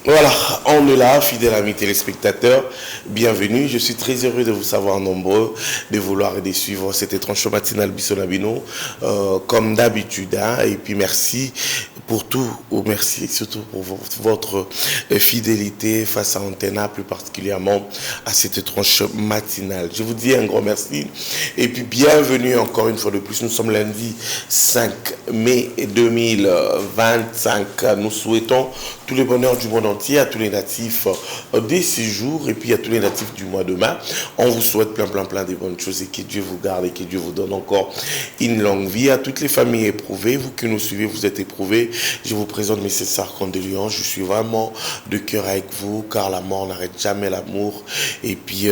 Voilà, on est là, fidèles amis téléspectateurs, bienvenue. Je suis très heureux de vous savoir nombreux, de vouloir et de suivre cette étrange matinale Bissonabino, comme d'habitude. Hein, et puis merci pour tout, merci surtout pour votre fidélité face à Antena, plus particulièrement à cette étrange matinale. Je vous dis un grand merci et puis bienvenue encore une fois de plus. Nous sommes lundi 5 mai 2025. Nous souhaitons tout le bonheur du monde entier à tous les natifs des séjours et puis à tous les natifs du mois de mai. On vous souhaite plein de bonnes choses et que Dieu vous garde et que Dieu vous donne encore une longue vie. À toutes les familles éprouvées, vous qui nous suivez, vous êtes éprouvés. Je vous présente mes sincères condoléances. Je suis vraiment de cœur avec vous car la mort n'arrête jamais l'amour. Et puis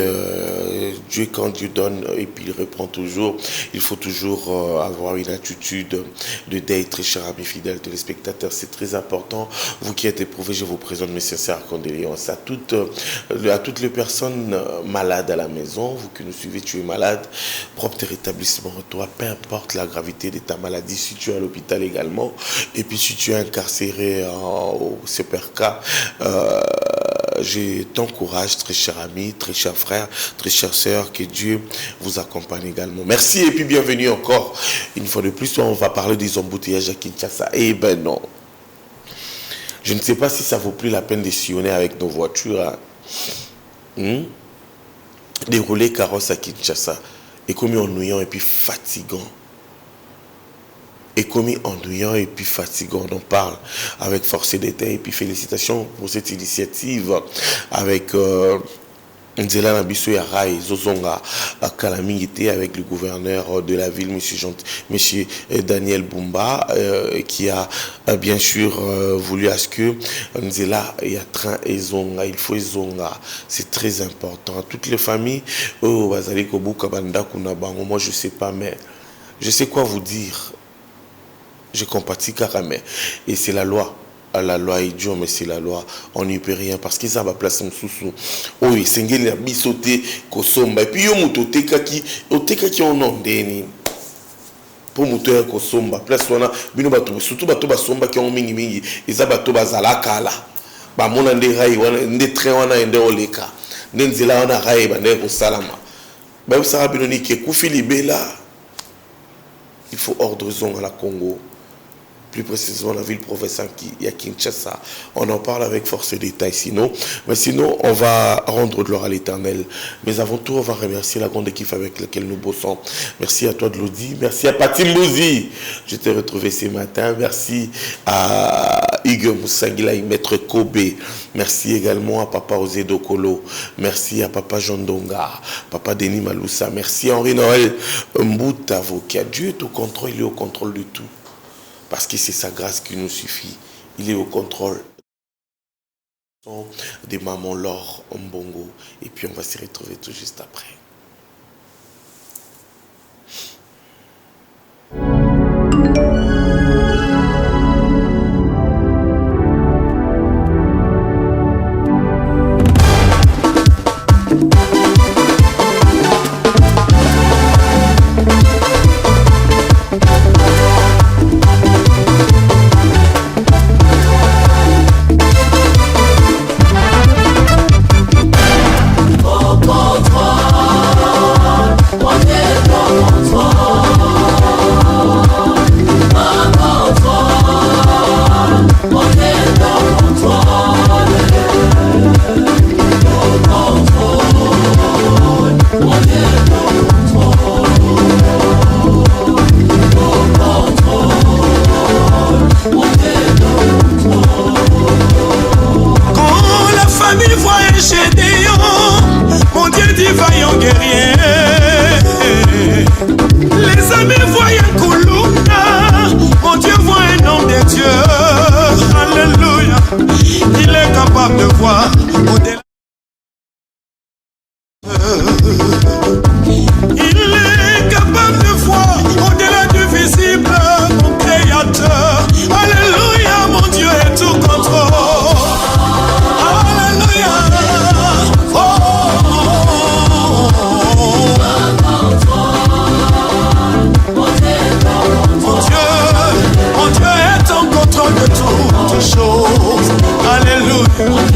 Dieu, quand Dieu donne et puis il reprend toujours, il faut toujours avoir une attitude de deuil. Très chers amis fidèles téléspectateurs, c'est très important. Vous qui êtes éprouvés, je vous présente mes sincères condoléances à toutes les personnes malades à la maison. Vous qui nous suivez, tu es malade, propre rétablissement toi, peu importe la gravité de ta maladie, si tu es à l'hôpital également, et puis si tu es incarcéré au CPRK, je t'encourage, très cher ami, très cher frère, très chère sœur, que Dieu vous accompagne également. Merci et puis bienvenue encore. Une fois de plus, on va parler des embouteillages à Kinshasa. Eh ben non. Je ne sais pas si ça vaut plus la peine de sillonner avec nos voitures. Dérouler carrosse à Kinshasa est comme ennuyant et puis fatigant. Et comme ennuyant et puis fatigant. On parle avec force d'état et puis félicitations pour cette initiative avec Nzela Nabiso Yarai Zozonga Kalamingité avec le gouverneur de la ville, monsieur Daniel Bumba, qui a bien sûr voulu à ce que Nzela y a train et Zonga, il faut Zonga, c'est très important. Toutes les familles, moi je sais pas, mais je sais quoi vous dire. Je compatis carrément. Et c'est la loi. La loi est dure, mais c'est la loi. On n'y peut rien parce qu'ils ont la place en sous-sous. Oui, c'est une bisoté kosomba. Et puis, il y a qui ont ondé. Pour mouter kosomba. Place on a, surtout bato basomba qui ont mingi. Ils ont bato bazalaka là. Ba mona nde rai wana nde train wana nde oleka. Nde nzela wana rai ba nde salama. Ba usara binoni ke kufi libela. Il faut ordre zone à la Congo. Plus précisément la ville-province qui est à Kinshasa. On en parle avec force d'état sinon. Mais sinon, on va rendre gloire à l'Éternel. Mais avant tout, on va remercier la grande équipe avec laquelle nous bossons. Merci à toi de Lodi. Merci à Patim Mouzi. Je t'ai retrouvé ce matin. Merci à Hugues Moussangila et Maître Kobe. Merci également à Papa Osé Dokolo. Merci à Papa Jean Donga. Papa Denis Maloussa. Merci à Henri Noël Mboutavo. Qui a Dieu est au contrôle, il est au contrôle de tout. Parce que c'est sa grâce qui nous suffit. Il est au contrôle des mamans Laure Mbongo. Et puis on va se retrouver tout juste après. Alléluia.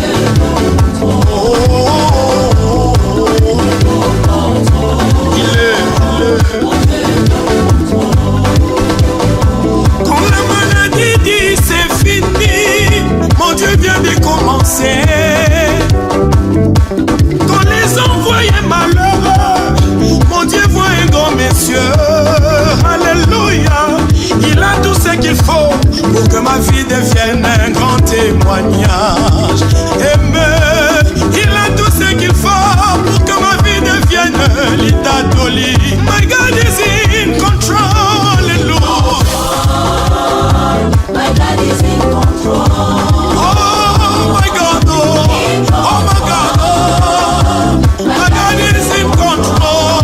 témoignage. Aimé, il a tout ce qu'il faut pour que ma vie devienne l'Itatoli. My God is in control, Lord. My God is in control. Oh my God, oh my God, oh. My God is in control.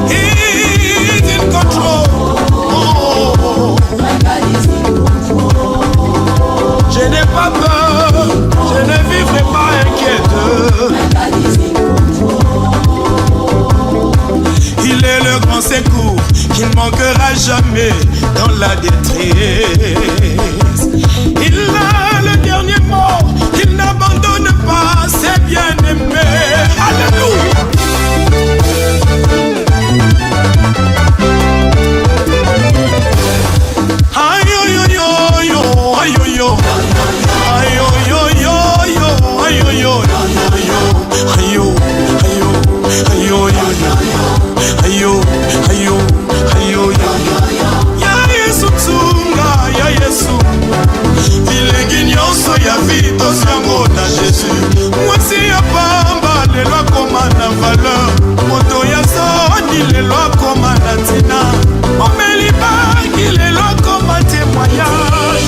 He's in control. Oh. My God is in control. Je n'ai pas peur, je ne vivrai pas inquiète. My God is in control. Il est le grand secours qui ne manquera jamais dans la détresse. Il a le dernier mot, il n'abandonne pas ses bien-aimés. Alléluia. Aïe aïe aïe aïe aïe aïe aïe aïe aïe aïe aïe aïe ya Yesu tsunga ya Yesu ilengi nyonso ya vie tosango na Jésus mwasi ya pamba lelo akoma na valeur moto ya soni lelo akoma na ntina omeli baki lelo akoma témoignage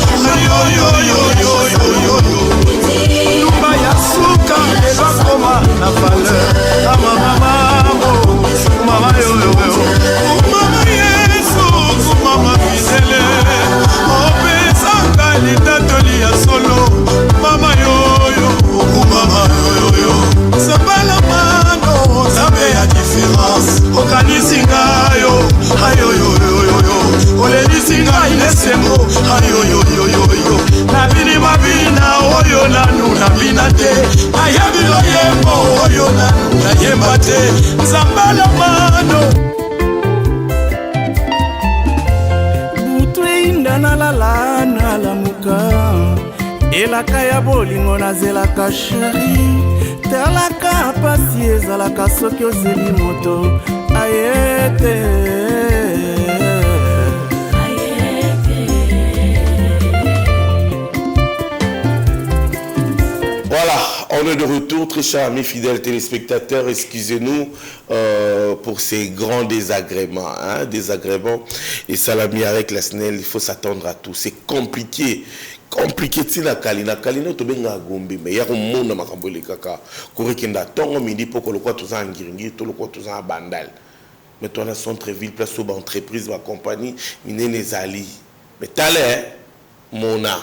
lumba ya suka lelo akoma na valeur mama yoyoyo mama Yesu mama fidele opesanga litatoli ya solo mama yoyo mama yoyoyo sambala mano nzambe ya différence okanisi ngayo ayoyoyoyo olelisi ngai lesengo ayoyoyoyo nabini mabina oyo nanu nabina te nayebi loyembo oyo nanu nayemba te nzambala mano nalala nalamuka elaka ya bolingo nazelaka sheri talaka pasi ezalaka soki ozeli moto ayete. Voilà, on est de retour, très chers amis fidèles téléspectateurs, excusez-nous pour ces grands désagréments, hein, désagréments, et Salami avec la SNEL, il faut s'attendre à tout, c'est compliqué, tina kalina to benga gombe mais ya mona makambo le kaka korekenda tongo midi poko lokwa toza ngiringi to lokwa toza bandal mais toi na centre-ville place au entreprise ma compagnie minene zali mais tale mona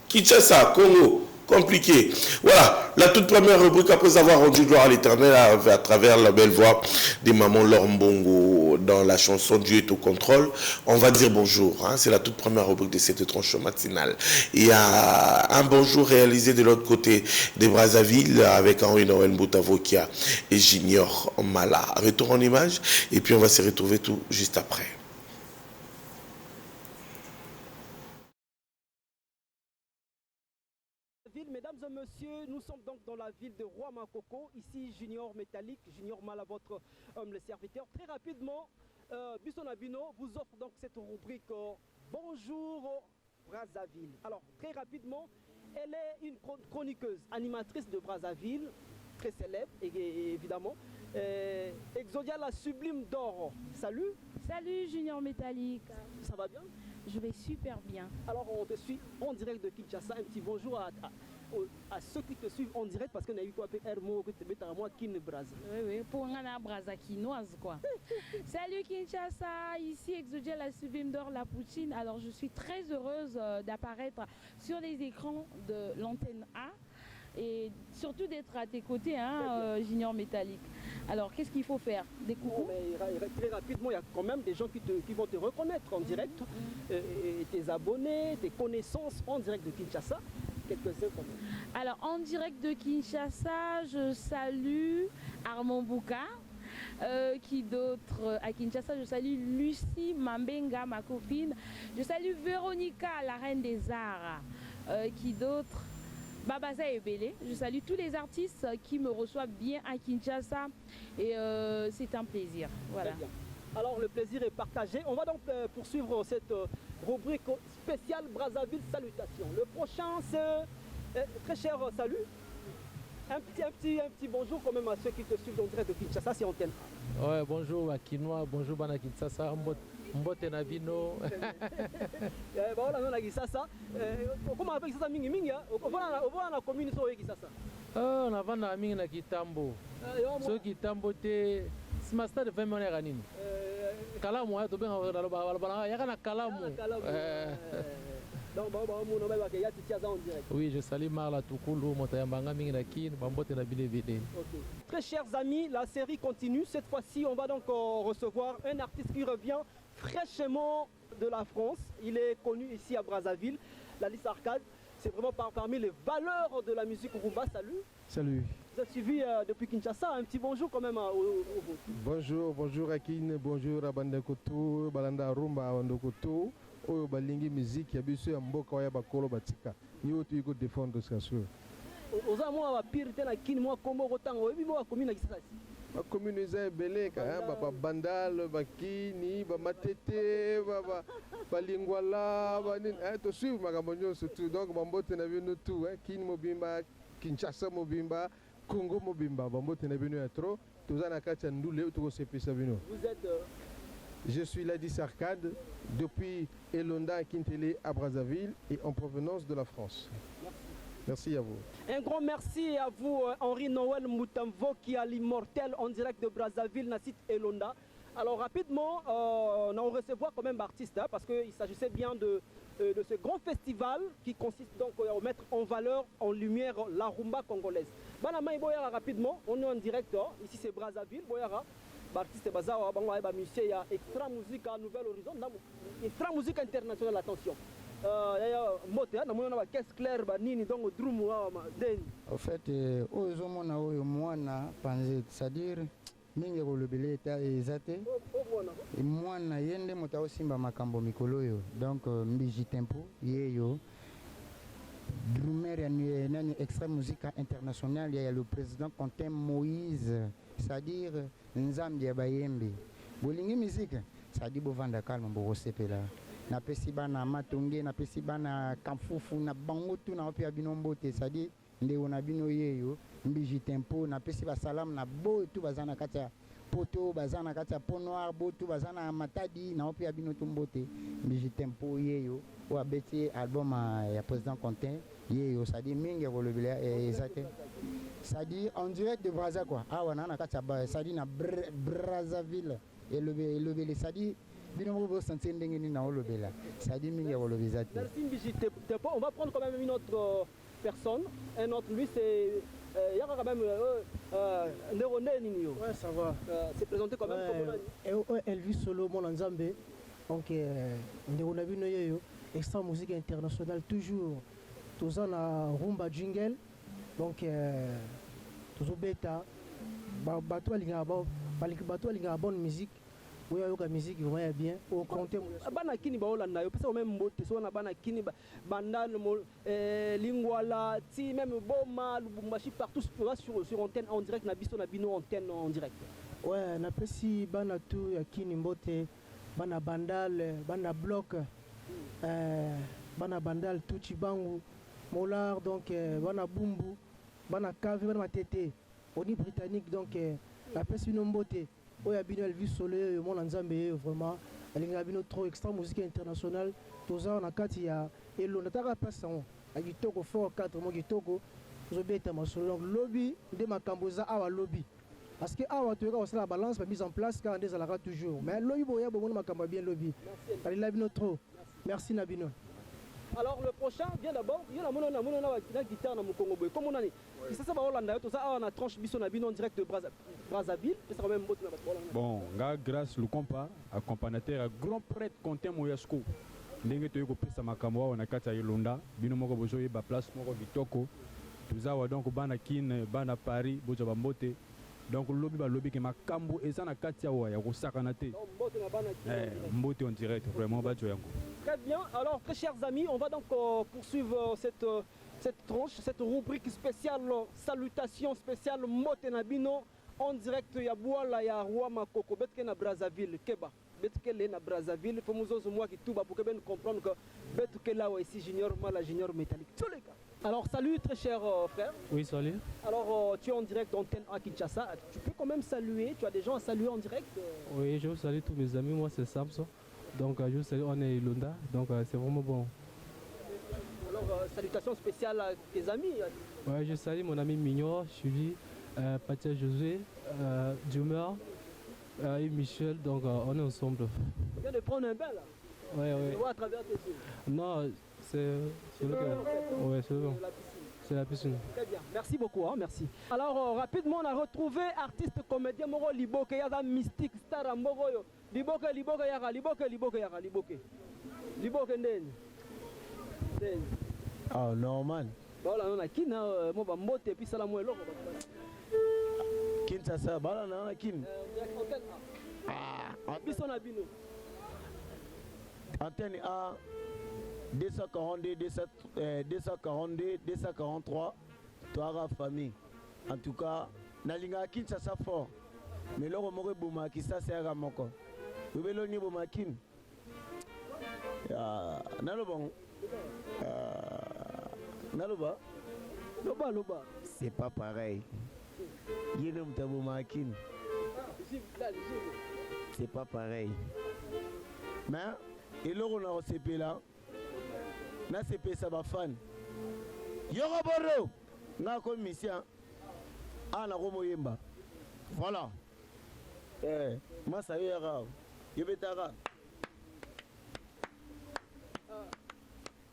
Kinshasa Congo compliqué. Voilà, la toute première rubrique après avoir rendu gloire à l'Éternel à travers la belle voix des mamans Lorbongo dans la chanson Dieu est au contrôle. On va dire bonjour, hein, c'est la toute première rubrique de cette tranche matinale. Il y a un bonjour réalisé de l'autre côté de Brazzaville avec Henri Noël Boutavokia et Junior Mala. Retour en image et puis on va se retrouver tout juste après. Mesdames et messieurs, nous sommes donc dans la ville de Roi-Makoko, ici Junior Métallique, Junior Mala, votre homme, le serviteur. Très rapidement, Bisson Abino vous offre donc cette rubrique Bonjour Brazzaville. Alors, très rapidement, elle est une chroniqueuse, animatrice de Brazzaville, très célèbre, et évidemment. Exodia la sublime d'or. Salut. Salut Junior Métallique. Ça va bien? Je vais super bien. Alors, on te suit en direct de Kinshasa. Un petit bonjour à ceux qui te suivent en direct parce qu'on a eu quoi Hermo que tu mets à moi Kin Brazza. Oui, pour un Brazza quinoise quoi. Salut Kinshasa, ici Exodia la sublime d'or la Poutine. Alors, je suis très heureuse d'apparaître sur les écrans de l'antenne A et surtout d'être à tes côtés, hein, Junior Métallique. Alors, qu'est-ce qu'il faut faire? Des coucous? Très rapidement, il y a quand même des gens qui vont te reconnaître en direct. Tes abonnés, tes connaissances en direct de Kinshasa. Quelques-uns quand même. Alors, en direct de Kinshasa, je salue Armand Bouka. Qui d'autre à Kinshasa? Je salue Lucie Mambenga, ma copine. Je salue Véronica, la reine des arts. Qui d'autre? Babaza Ebele. Je salue tous les artistes qui me reçoivent bien à Kinshasa et c'est un plaisir. Voilà. Alors le plaisir est partagé. On va donc poursuivre cette rubrique spéciale Brazzaville Salutations. Le prochain c'est très cher salut. Un petit bonjour quand même à ceux qui te suivent en direct de Kinshasa, c'est Antenne. Ouais, bonjour à Kinois, bonjour Bana Kinshasa, Mbote Nabino. Voilà, on a Kinshasa. Comment on appelle Kinshasa mingi mingi? On va dans la commune sur Kinshasa. On a vendu la mingi na Kitambo. So Kitambo te smasta de 20 millions ranini. Kalamu ya to benga balabala ya kana kalamu. Oui, je salue Marla Tukulu, Motayambanga Minginakin, Bambote Nabilevide. Très chers amis, la série continue. Cette fois-ci, on va donc recevoir un artiste qui revient fraîchement de la France. Il est connu ici à Brazzaville, Lalis Arcade. C'est vraiment parmi les valeurs de la musique rumba. Salut. Salut. Vous êtes suivi depuis Kinshasa. Un petit bonjour quand même au Bonjour Akin, bonjour à Bandakoto, Balanda Rumba, Bandakoto. Oyo balingi musique ya biso ya mboka oya bakolo batika yo tu iko défendre ça sûr oza mo ba pire te na kini mo kombo kotango ebi mo commune ki sasa ba commune za beleka ba bandal ba kini ba matete ba lingwala ba nini to suivre makambo nyonso tout donc bambote na bino tout kini mobimba Kinshasa mobimba Congo mobimba bambote na bino ya trop toza na kati ya ndule to ko sepesa bino. Vous êtes Je suis Lalis Arcade depuis Elonda à Kintele à Brazzaville et en provenance de la France. Merci à vous. Un grand merci à vous Henri Noël Moutamvo qui a l'immortel en direct de Brazzaville, na site Elonda. Alors rapidement, on recevoir quand même artiste parce qu'il s'agissait bien de ce grand festival qui consiste donc à mettre en valeur, en lumière la rumba congolaise. Banama Boyara rapidement, on est en direct, ici c'est Brazzaville, Boyara. Artiste bazawa bango ba musicien ya Extra Musique à Nouvel Horizon, Extra Musique internationale, attention. Mote na mona ba caisse claire ba nini donc drum wa den. En fait ozo mona oyo mwana panze, c'est-à-dire mingi ko lebele ta ezate. Et mwana yende mota osimba makambo mikolo yo. Donc mbiji tempo yeyo. Drummer ya nani Extra Musique internationale, il y a le président Quentin Moïse, c'est-à-dire Nzambi ya bayembe. Bolingi musique, c'est-à-dire bovanda calme bo sepela. Na pesi bana matonge, na pesi bana kamfufu na bango tu na opia binombote, c'est-à-dire ndeko na bino yeyo, mbiji tempo na pesi ba salam na bo tu bazana katia poto, bazana katia pont noir, bo tu bazana matadi na opia bino tumbote, mbiji tempo yeyo. Ou abeti album ya président Quentin yeyo, c'est-à-dire mingi ko lebela ezate. C'est-à-dire en direct de Brazza quoi. Ah wana na katia c'est-à-dire na Brazzaville et le c'est-à-dire bino bo sentir ndenge ni na olobela. C'est-à-dire mingi ko lebezate. Merci Tempo, on va prendre quand même une autre personne, un autre lui c'est il y a quand même Neroné Ninio. Ouais, ça va. C'est présenté quand même comme Elvis Solo mon Nzambe. Donc Neroné bino yeyo. Extra Musique internationale toujours tous en rumba jingle donc tous au bêta bateau linga bonne musique oui yoka musique vraiment bien au compter bana kini ba Hollande yo pesa même mbote so na bana kini bandal lingwala ti même boma lubumbashi partout sur antenne en direct na biso na bino antenne en direct ouais na pesi bana tout ya kini mbote bana bandal bana bloc bana bandal tuchi bangu molar donc bana bumbu bana kavi bana matete oni britannique donc la pesi nombote oya bino Elvis Solo mon Nzambe vraiment alinga bino trop Extra Musique internationale toza na kati ya elo nataka pesa on akitoko fort 4 mo kitoko zobeta masolo donc lobby de makamboza awa lobby parce que awa tu vois la balance mise en place quand des alara toujours mais lobby boya bon makambo bien lobby alinga bino trop. Merci Nabino. Alors le prochain vient d'abord, il y a la guitare dans mon Congo. Comme on a dit, ça va Hollande, tout ça on a tranche biso Nabino en direct de Brazzaville, c'est quand même beau. Bon, grâce le compas, accompagnateur à grand prêtre Quentin Moyasko. Ndenge to yoko pesa makambo na kati ya Elonda, bino moko bozo yeba place moko bitoko. Tuzawa donc bana kin bana Paris, bozo bambote. Donc lobby que makambo et ça na kati ya ko sakana te. Mbote en direct vraiment ba joyango. Très bien. Alors très chers amis, on va donc poursuivre cette tranche, cette rubrique spéciale salutation spéciale Motenabino en direct ya Bouala ya Roi Makoko betke na Brazzaville Keba betke le na Brazzaville pour nous moi qui tout pour que ben comprendre que betke là ici Junior Mala Junior Métallique tous les gars. Alors salut très cher frère. Oui, salut. Alors tu es en direct d'antenne à Kinshasa, tu peux quand même saluer, tu as des gens à saluer en direct Oui, je vous salue tous mes amis, moi c'est Samson. Donc je vous salue, on est Lunda, donc c'est vraiment bon. Alors salutations spéciales à tes amis. Ouais, je salue mon ami Mignon, Chuli, Patia Josué, Dumer et Michel, donc on est ensemble. Tu viens de prendre un bain là. Ouais, ouais. Tu vois à travers tes yeux. Non, c'est le cœur. Ouais, c'est bon. C'est la piscine. Très bien, merci beaucoup, hein, merci. Alors rapidement on a retrouvé artiste comédien Moro Liboke, Yada Mystique, Star Moroyo. Liboke Yara, Liboke Nden. Ah, Norman. Voilà, on a kin, moi, je vais puis ça la moelle. Kin, ça, ça, voilà, on a kin. Antenne A, 242, 242, 243, toi, famille. En tout cas, Nalinga kin, ça, ça fort. Mais là, on m'a dit que ça, c'est un ramoko. Vous voulez le niveau makin? Nalobon. Naloba. Loba. C'est pas pareil. Yénem tabo makin. C'est pas pareil. Mais, et là, on a un CP là. Na CP, ça va fan. Yoroboro. Na comme mission. Ah, na Romo Yemba. Voilà. Moi, ça y est, Yebetara.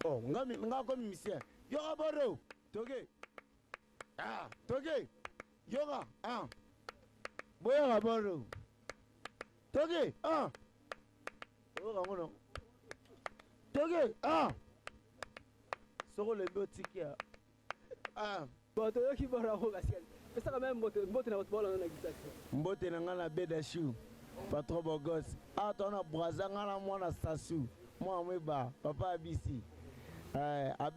Oh, nga comme mission. Yora Boro. Toge. Ah, Toge. Yora. Ah. Boyora Boro. Toge. Ah. Oh, Ramono. Toge. Ah. Soro le boutique. Ah. Bon, toi qui va raconter. Mais ça quand même mbote na football on a guitare. Mbote na ngala bedashu. Pas trop beau gosse. Ah, ton a braza ngala mwana sasu. Moi mweba, papa abisi.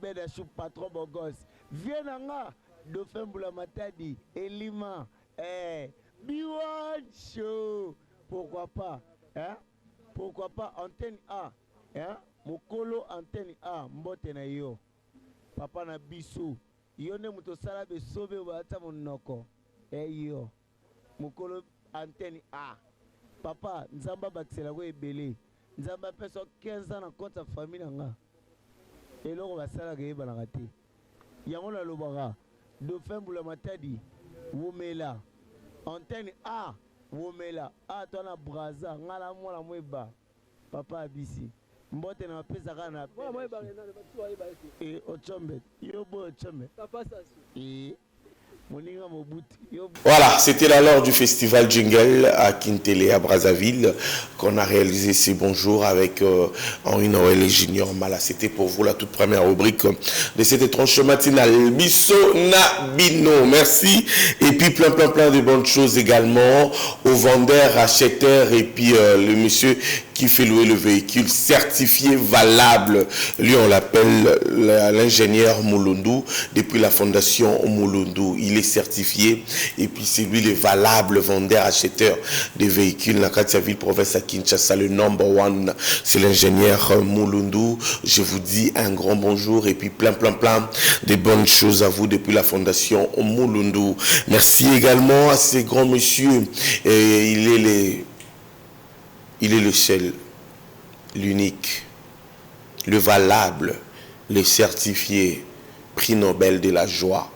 Bedashu pas trop beau gosse. Viens nga Dauphin Boula Matadi, Elima. Biwancho. Pourquoi pas? Pourquoi pas antenne A? Mokolo antenne A, mbote na yo. Papa na biso. Yone muto sala be sobe wata monoko. Yo. Mokolo antenne A. Papa, nzamba baksela ko ebele. Nzamba peso 15 ans na compte famille nga. Eloko basala ke ba na kati. Yango la lobara. Dauphin Boula Matadi. Womela. Antenne A. Womela. A tona braza ngala mwana mweba. Papa abisi. Mbote na pesa kana. Et Ochombe. Yobo Ochombe. Voilà, c'était là lors du festival Jingle à Kintele, à Brazzaville, qu'on a réalisé ces bons jours avec Henri Noël et Junior Mala. C'était pour vous la toute première rubrique de cette étrange matinale. Bisso Nabino, merci. Et puis plein de bonnes choses également aux vendeurs, acheteurs et puis le monsieur qui fait louer le véhicule certifié valable. Lui, on l'appelle l'ingénieur Moulundu depuis la fondation Moulundu. Il est certifié et puis c'est lui le valable vendeur acheteur des véhicules dans la ville province à Kinshasa. Le number one, c'est l'ingénieur Moulundu. Je vous dis un grand bonjour et puis plein de bonnes choses à vous depuis la fondation Moulundu. Merci également à ces grands messieurs. Et il est le seul, l'unique, le valable, le certifié, prix Nobel de la joie.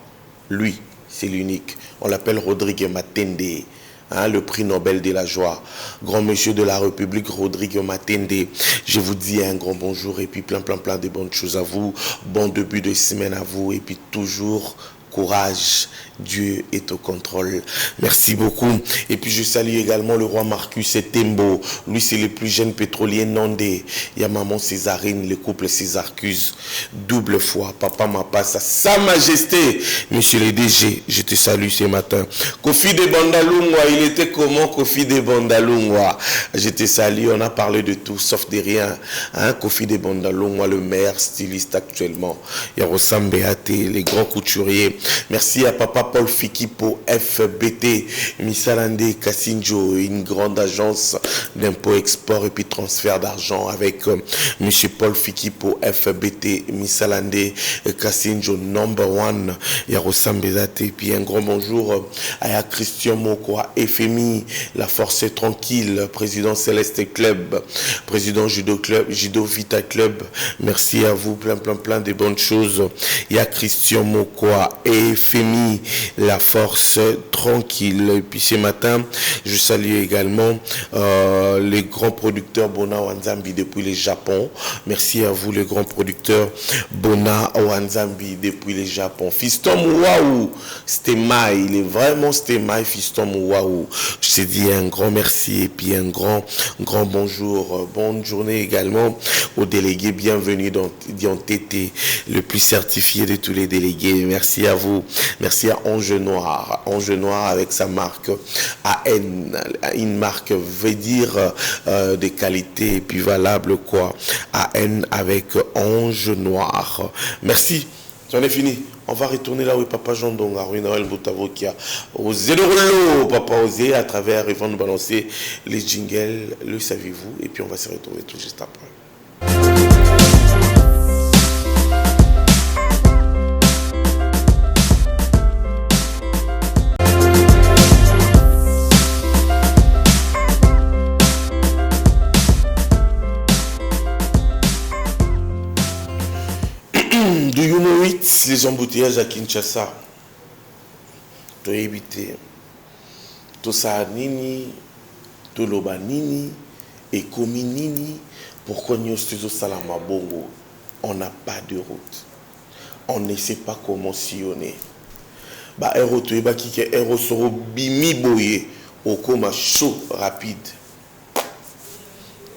Lui, c'est l'unique. On l'appelle Rodrigue Matende, le prix Nobel de la joie. Grand monsieur de la République, Rodrigue Matende. Je vous dis un grand bonjour et puis plein de bonnes choses à vous. Bon début de semaine à vous et puis toujours courage. Dieu est au contrôle. Merci beaucoup. Et puis je salue également le roi Marcus et Tembo. Lui, c'est le plus jeune pétrolier nandé. Il y a maman Césarine, le couple Césarcus. Double fois, papa m'a passé sa majesté. Monsieur le DG, je te salue ce matin. Kofi de Bandalungwa, il était comment Kofi de Bandalungwa? Je te salue, on a parlé de tout, sauf de rien. Kofi de Bandalungwa, le meilleur styliste actuellement. Il y a Rossam Béaté, les grands couturiers Merci à papa Paul Fikipo, FBT, Misalande Kassinjo, une grande agence d'impôt-export et puis transfert d'argent avec monsieur Paul Fikipo, FBT, Misalande Kassinjo, number one, Yarosan Bezate. Et puis un grand bonjour à Christian Mokoa, FMI, la force est tranquille, président Céleste Club, président Judo Club, Judo Vita Club. Merci à vous, plein de bonnes choses. Il y a Christian Mokoa et FMI, la force tranquille. Et puis ce matin, je salue également les grands producteurs Bona Wanzambi depuis le Japon. Merci à vous, les grands producteurs Bona Wanzambi depuis le Japon. Fiston Waouh, Stemai, il est vraiment Stemai, Fiston Waouh. Je te dis un grand merci et puis un grand bonjour. Bonne journée également aux délégués. Bienvenue dans TT, le plus certifié de tous les délégués. Merci à vous. Merci à Ange Noir. Ange Noir avec sa marque AN. Une marque veut dire de qualité et puis valable quoi. AN avec Ange Noir. Merci. J'en ai fini. On va retourner là où Papa Jean Donga, Rue Noël Boutavo qui a osé le rouleau. Papa osé à travers, ils vont nous balancer les jingles, le savez-vous. Et puis on va se retrouver tout juste après. Do you know it? Les embouteillages à Kinshasa. To éviter. To sa nini, to loba nini, et komi nini, pourquoi nous sommes salama bongo? On n'a pas de route. On ne sait pas comment sillonner. Ba héros to eba ki ke héros soro bimi boye, au coma chaud, rapide.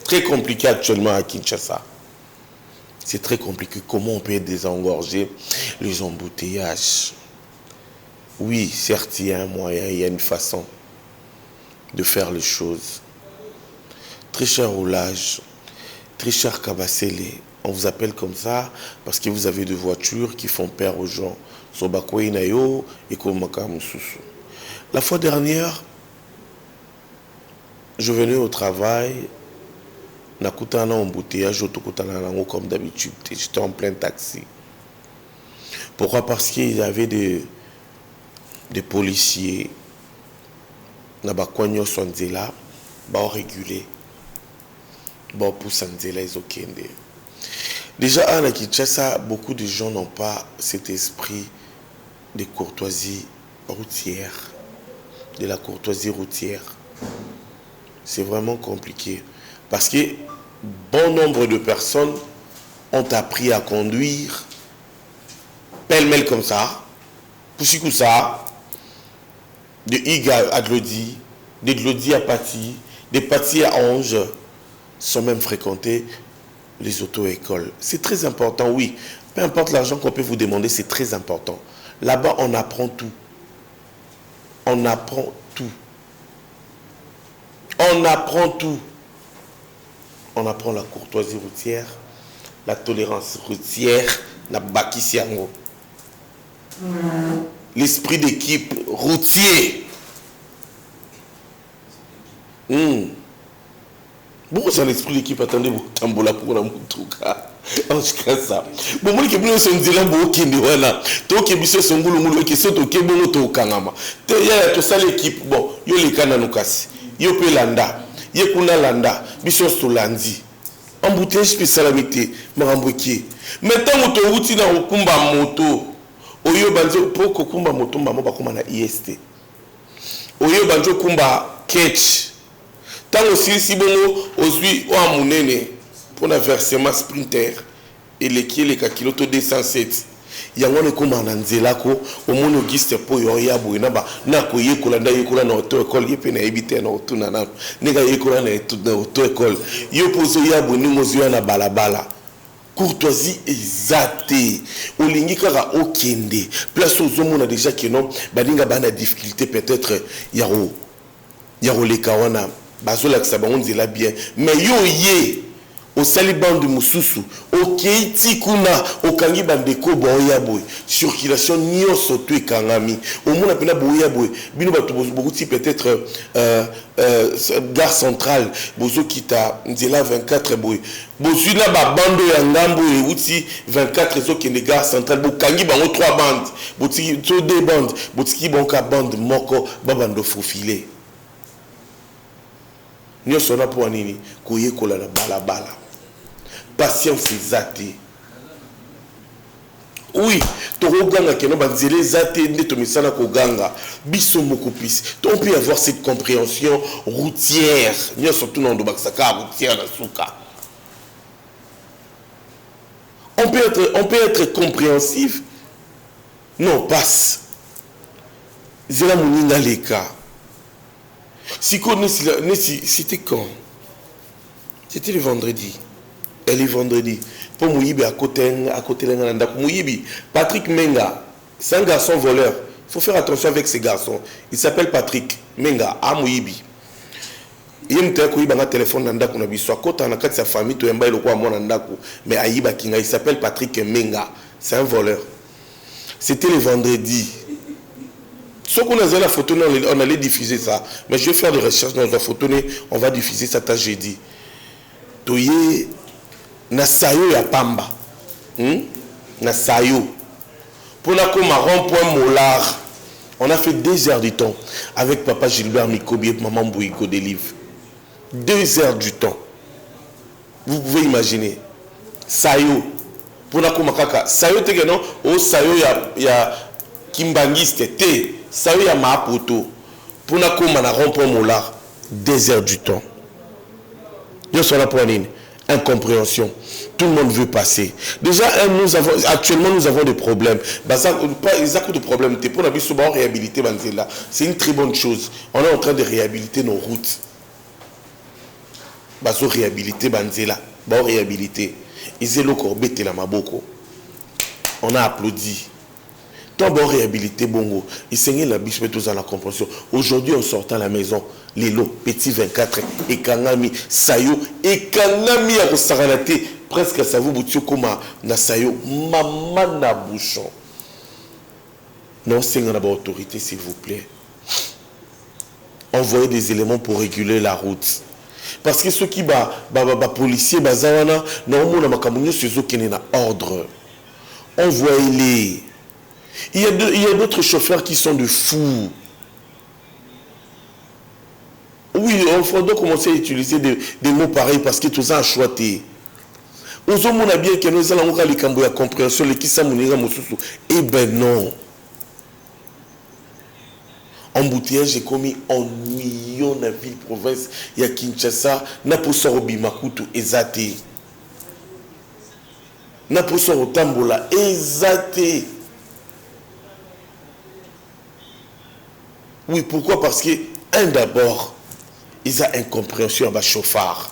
Très compliqué actuellement à Kinshasa. C'est très compliqué. Comment on peut désengorger les embouteillages? Oui, certes, il y a un moyen, il y a une façon de faire les choses. Très cher roulage, très cher Kabassele. On vous appelle comme ça parce que vous avez des voitures qui font peur aux gens. La fois dernière, je venais au travail. Nakutana embouteillage, comme d'habitude. J'étais en plein taxi. Pourquoi? Parce qu'il y avait des policiers. Nabakwanyo Swanzela, ba régulé. Ba Poussanzela Izokende. Déjà, à Kinshasa, beaucoup de gens n'ont pas cet esprit de courtoisie routière. De la courtoisie routière. C'est vraiment compliqué. Parce que bon nombre de personnes ont appris à conduire pêle-mêle comme ça, poussikou ça, de Iga à Glody, de Glody à Paty, de Paty à Ange, sans même fréquenter les auto-écoles. C'est très important, oui. Peu importe l'argent qu'on peut vous demander, c'est très important. Là-bas, on apprend tout. On apprend tout. On apprend tout. On apprend la courtoisie routière, la tolérance routière, la bakisiango. L'esprit d'équipe routier. Bon, c'est un esprit d'équipe, attendez, vous tambola pour la moutouka. En tout cas, ça. Bon, moi, qui est son dilan, bon, qui est voilà. Toi, qui est son boulot, moulou, qui est son toké, bon, to kangama. Te ya, to ça l'équipe, bon, yo les kananukasi, yo pe landa. Yekuna landa, biso solandi. Embouteillage puis salamité, marambouki. Maintenant, moto outi na okumba moto. Oyo banjo pour kokumba moto mba moba kuma na IST. Oyo banjo kumba catch. Tant aussi si bongo ozui o amunene pour la versement sprinter et les kiloto 207. Yango ne kuma na nzela ko omono giste po yo ya boina ba na ko yekola nda yekola na auto école yepe na ebite na otuna na nega yekola na auto école yo pozo ya boni mozo na balabala courtoisie exacte olingi kaka okende place ozomona déjà que non baninga bana difficulté peut-être yaro le kawana bazola que ça ba on nzela bien mais yo ye osali bande mosusu okei ti kuna okangi bandeko boya boy circulation nyonso to ekangami omona pena boya boy bino bato bokuti peut-être gare centrale bozokita nzela 24 boy bozwi na babando ya ngambo euti 24 ezokende gare centrale bokangi bango 3 bandes botiki to 2 bandes botiki bonka bande moko babando faufilé nyonso na po nini koyekola na balabala patience ezate. Oui, tokoganga keno banzele ezate nde tomisana koganga biso moko plus. On peut avoir cette compréhension routière. Nya surtout dans bakisaka routière na suka. On peut être compréhensif. Non, passe. Zela muninga leka. C'était quand? C'était le vendredi. Elle est vendredi. Pour Mouyibi à côté de Mouyibi, Patrick Menga, c'est un garçon voleur. Il faut faire attention avec ces garçons. Il s'appelle Patrick Menga à Mouyibi. Il y a un téléphone dans le soit côté en sa famille, tu aimes le quoi mais Aïba Kinga, il s'appelle Patrick Menga. C'est un voleur. C'était le vendredi. Ce qu'on a la photo, on allait diffuser ça. Mais je vais faire des recherches dans la photo, on va diffuser ça jeudi. Toye na sayo ya pamba. Na sayo. Pour la rond point Mollard, on a fait 2 heures du temps avec papa Gilbert Mikobi et maman Bouiko des livres. 2 heures du temps. Vous pouvez imaginer. Sayo. Pour la kaka. Sayo te non, o sayo ya kimbangiste te. Sayo ya maapoto. Pour la rond point Mollard, 2 heures du temps. Nous sommes là pour une incompréhension. Tout le monde veut passer. Déjà, actuellement, nous avons des problèmes. Pas de problèmes. Pour la réhabiliter, c'est une très bonne chose. On est en train de réhabiliter nos routes. Réhabiliter, réhabiliter. On a applaudi. Tant bon réhabilité bongo, il saignait la biche tous en la compréhension. Aujourd'hui, en sortant à la maison, Lilo, petit 24, et Kangami, Sayo, et Kangami à Rosaranate, presque ça vous boutio comme na Sayo, maman na bouchon. Non, c'est une autorité, s'il vous plaît. Envoyez des éléments pour réguler la route. Parce que ceux qui policiers, bazawana, normalement, na makamunyo, c'est ceux qui n'ont ordre. Envoyez-les. Il y a d'autres chauffeurs qui sont de fous. Oui, on doit commencer à utiliser des mots pareils parce que tout ça a choisi. Nous avons bien que nous allons avoir la compréhension, les qui sont eh ben non. Embouteillage est commis en millions de villes, provinces. Il y a Kinshasa, Naposoro Bimakutu, Ezate. Naposoro Tambola, Ezate. Oui, pourquoi? Parce que, d'abord, ils ont incompréhension à chauffard.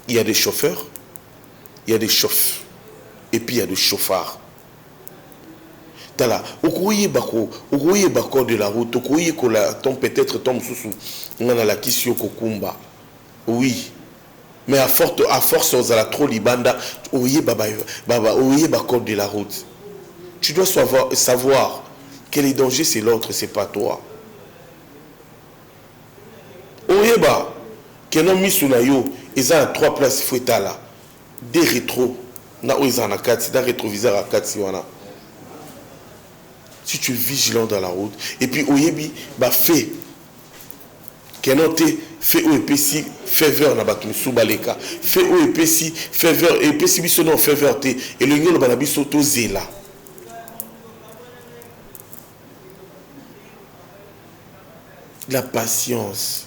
Il y a des chauffeurs, il y a des chauffeurs, et puis il y a des chauffards. Tala, au courrier bako de la route, au courrier que la tombe peut-être tombe sous la kisio kokumba. Oui. Mais à force on a trop libanda, ouye bako de la route. Tu dois savoir quel est le danger, c'est l'autre, c'est pas toi. Oyeba, kenon misunayo, ils ont 3 places, il faut être là. Des rétros, na ils ont 4, des rétroviseurs à 4 si on a. Si tu es vigilant dans la route, et puis oyebi, fais. Kenon te, fais OEPC, fais vers na batumi soubaleka. Fais OEPC, fais vers, et puis biso non fais vers te, et le nyon na biso to zela. La patience.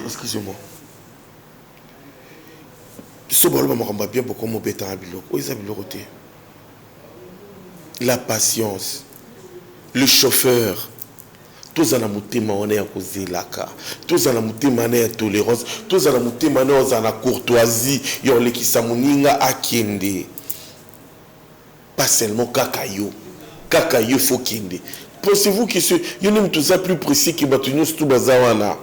Excusez-moi. La patience. Le chauffeur. Tous en amoutima on est à cause de l'aka. Tous en amoutima on est à tolérance. Tous en amoutima on est à courtoisie. Yon le kisamuninga akende. Pas seulement kakayo. Kakayo faut kende. Pensez-vous que ce yon est tout ça plus précis que Batunios tout bazawana.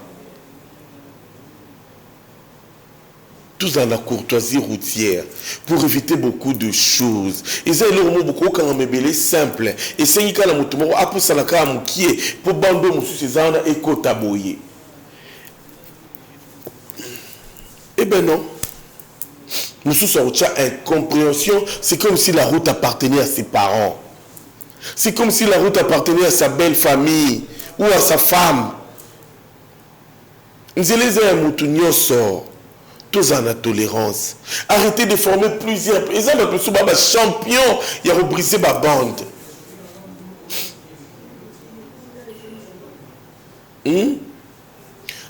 tous dans la courtoisie routière, pour éviter beaucoup de choses. Ils ont le beaucoup quand on est simple. Et c'est une fois que on a pour ça la cam qui est pour bando monsieur César et Kotaboye. Eh ben non. Nous sommes en incompréhension. C'est comme si la route appartenait à ses parents. C'est comme si la route appartenait à sa belle famille ou à sa femme. Nous allons sort. Tous en la tolérance. Arrêtez de former plusieurs. Ils ont appelé ça champion. Il a rebrisé ma bande.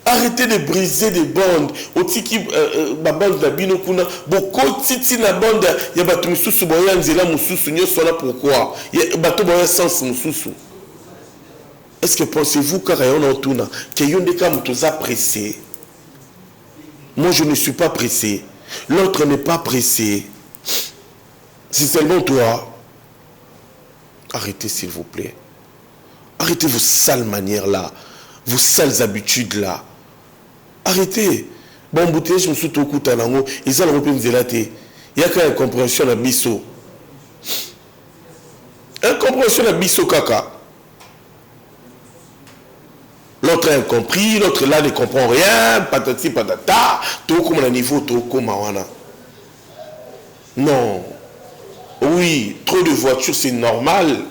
Arrêtez de briser des bandes. Otiki ma bande de Binokuna. Beaucoup titi na bande. Il y a bateau mususu boya nzela mususu nyo sola pourquoi. Il y a bateau boya sens mususu. Est-ce que pensez-vous car on a tout na que yon de kam tous pressé? Moi je ne suis pas pressé. L'autre n'est pas pressé. C'est seulement toi. Arrêtez s'il vous plaît. Arrêtez vos sales manières là. Vos sales habitudes là. Arrêtez. Bon bouteille, je me suis tout écouté en ango. Ils ont repris me il y a quand même compréhension à biso. Incompréhension à biso kaka. L'autre a incompris, l'autre là ne comprend rien, patati patata, tout comme le niveau, tout comme mawana. Non. Oui, trop de voitures, c'est normal.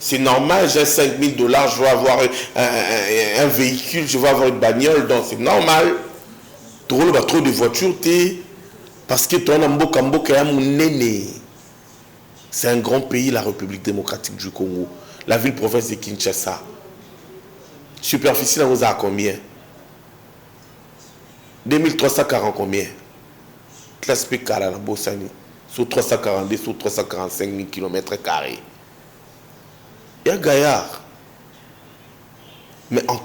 C'est normal, j'ai 5 000 $, je vais avoir un véhicule, je vais avoir une bagnole, donc c'est normal. Trop de voitures, parce que toi, c'est un grand pays, la République démocratique du Congo, la ville-province de Kinshasa. Superficie, vous avez combien? 2340 combien? Classe P carré, la Bossani, sur 342, sur 345 000 km². Il y a Gaillard. Mais en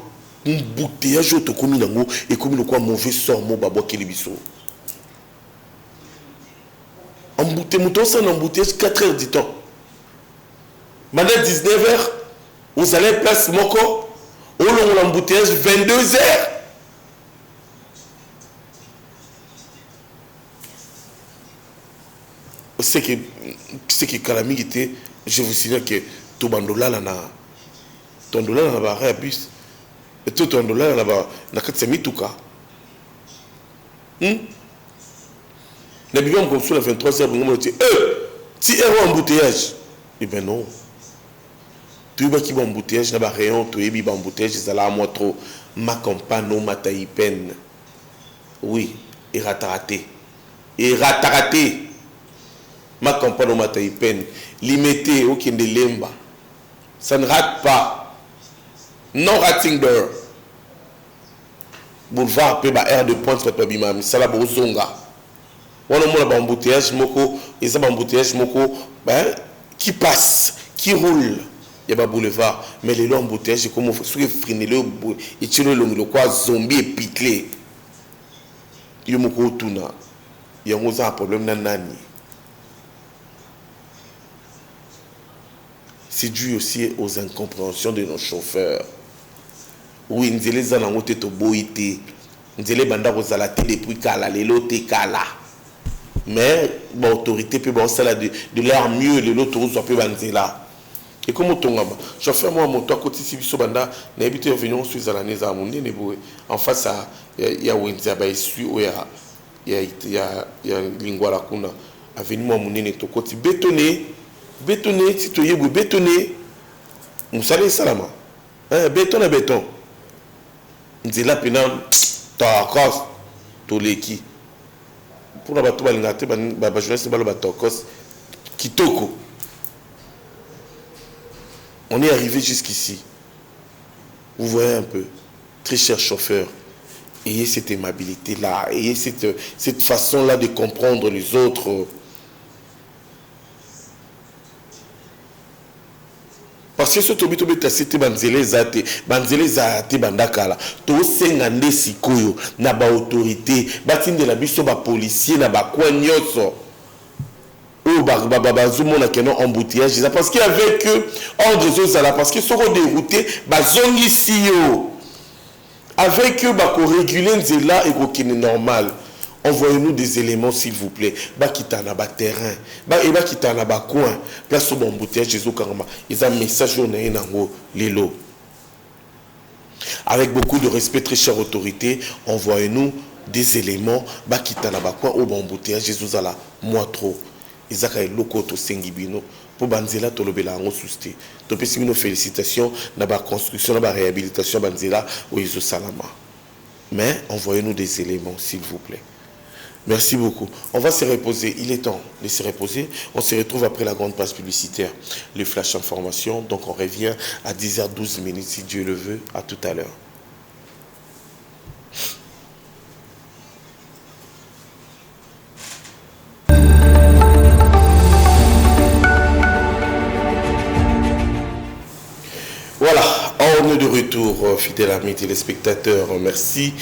bouteillage, tu as commis l'ango et comme le quoi mauvais sort, mon babo kelibiso. En bouteillage, ça en bouteillage 4 heures du temps. Maintenant 19h, vous allez place Moko, au long de l'embouteillage 22h. C'est que Kalami était, je vous signale que tout bandola là na tondola na ba bus et tout tondola là ba na katsemi tuka na bibam comme sur la 23h ngom ti ti erreur embouteillage et ben non tu ba ki ba embouteillage na ba rayon to yebi ba embouteillage ça là moi trop ma campagne ma taïpen oui et rataraté ma campagne ma taïpen limité au kinde lemba. Ça ne rate pas. Non rating there. Boulevard Peba air de pointe Papa Bimam. Ça la bozonga. On a mon embouteillage moko. Et ça embouteillage moko. Ben qui passe, qui roule. Il y a pas boulevard. Mais les longs embouteillages c'est comme ceux qui freinent le et tu le quoi zombie et pitlé. Il y a moko tuna. Il y a un problème nanani. C'est dû aussi aux incompréhensions de nos chauffeurs. Oui, nous allons dans la route de Boïté. Nous allons dans la route depuis Kala, les lots Kala. Mais l'autorité peut de l'air mieux, les lots peut être là. Et comme on tombe, chauffeur, moi, mon toit côté Sibiso Banda, n'habite venir en Suisse à la Neza, en face, il y a Windsor, il y a Lingua Kuna. Avenue moi, mon nez, to côté bétonné. Bétonné, si tu es bétonné, vous savez ça là, béton à béton. C'est là, puis ta cause, tout l'équipe. Pour la bateau, Kitoko. On est arrivé jusqu'ici. Vous voyez un peu, très cher chauffeur, ayez cette aimabilité-là, ayez cette façon-là de comprendre les autres. Parce que ce tobito beta cité banzele zate bandakala to sengande sikoyo na ba autorité batinde la biso ba policier na ba kwa nyotso o ba zumona keno embouteillage parce qu'il y avait que ordre zozala parce que soko dérouté ba zongi siyo avec eux ba ko réguler nzela et ko kine normal envoyez-nous des éléments s'il vous plaît. Bakita na ba terrain, et bakita na ba coin, place au embouteillage Jésus Karama. Ils ont un message au nango lelo. Avec beaucoup de respect, très chère autorité, envoyez-nous des éléments bakita na ba coin au embouteillage Jésus ala moi trop. Ils ont loko to sengibino pour banzela to lobela ngo suste. To pesimino félicitations na ba construction na ba réhabilitation banzela ou Yesu salama. Mais envoyez-nous des éléments s'il vous plaît. Merci beaucoup. On va se reposer. Il est temps de se reposer. On se retrouve après la grande page publicitaire. Le flash information. Donc on revient à 10h12 si Dieu le veut. À tout à l'heure. Voilà, on est de retour, fidèles amis téléspectateurs. Merci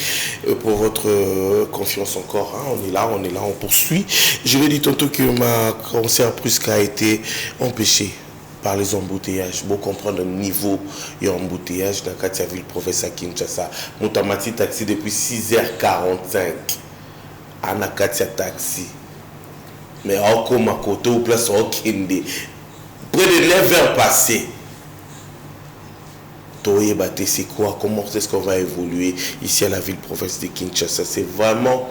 pour votre confiance encore. Hein. On est là, on poursuit. Je l'ai dit tantôt que ma concert Pruska a été empêché par les embouteillages. Pour comprendre le niveau et embouteillage dans Katia Ville, professeur Kinshasa. Moutamati taxi depuis 6h45. Anna Katia taxi. Mais encore ma côté ou place au Kinde. Près de 9h passées. C'est quoi, comment est-ce qu'on va évoluer ici à la ville province de Kinshasa? C'est vraiment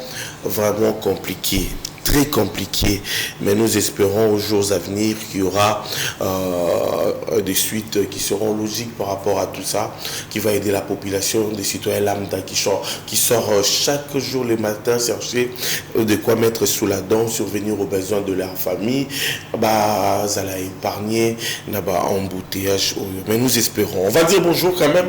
compliqué, très compliqué, mais nous espérons aux jours à venir qu'il y aura des suites qui seront logiques par rapport à tout ça, qui va aider la population, des citoyens lambda qui sort chaque jour le matin chercher de quoi mettre sous la dent, survenir aux besoins de leur famille, ça l'a épargné, embouteillage. Mais nous espérons. On va dire bonjour quand même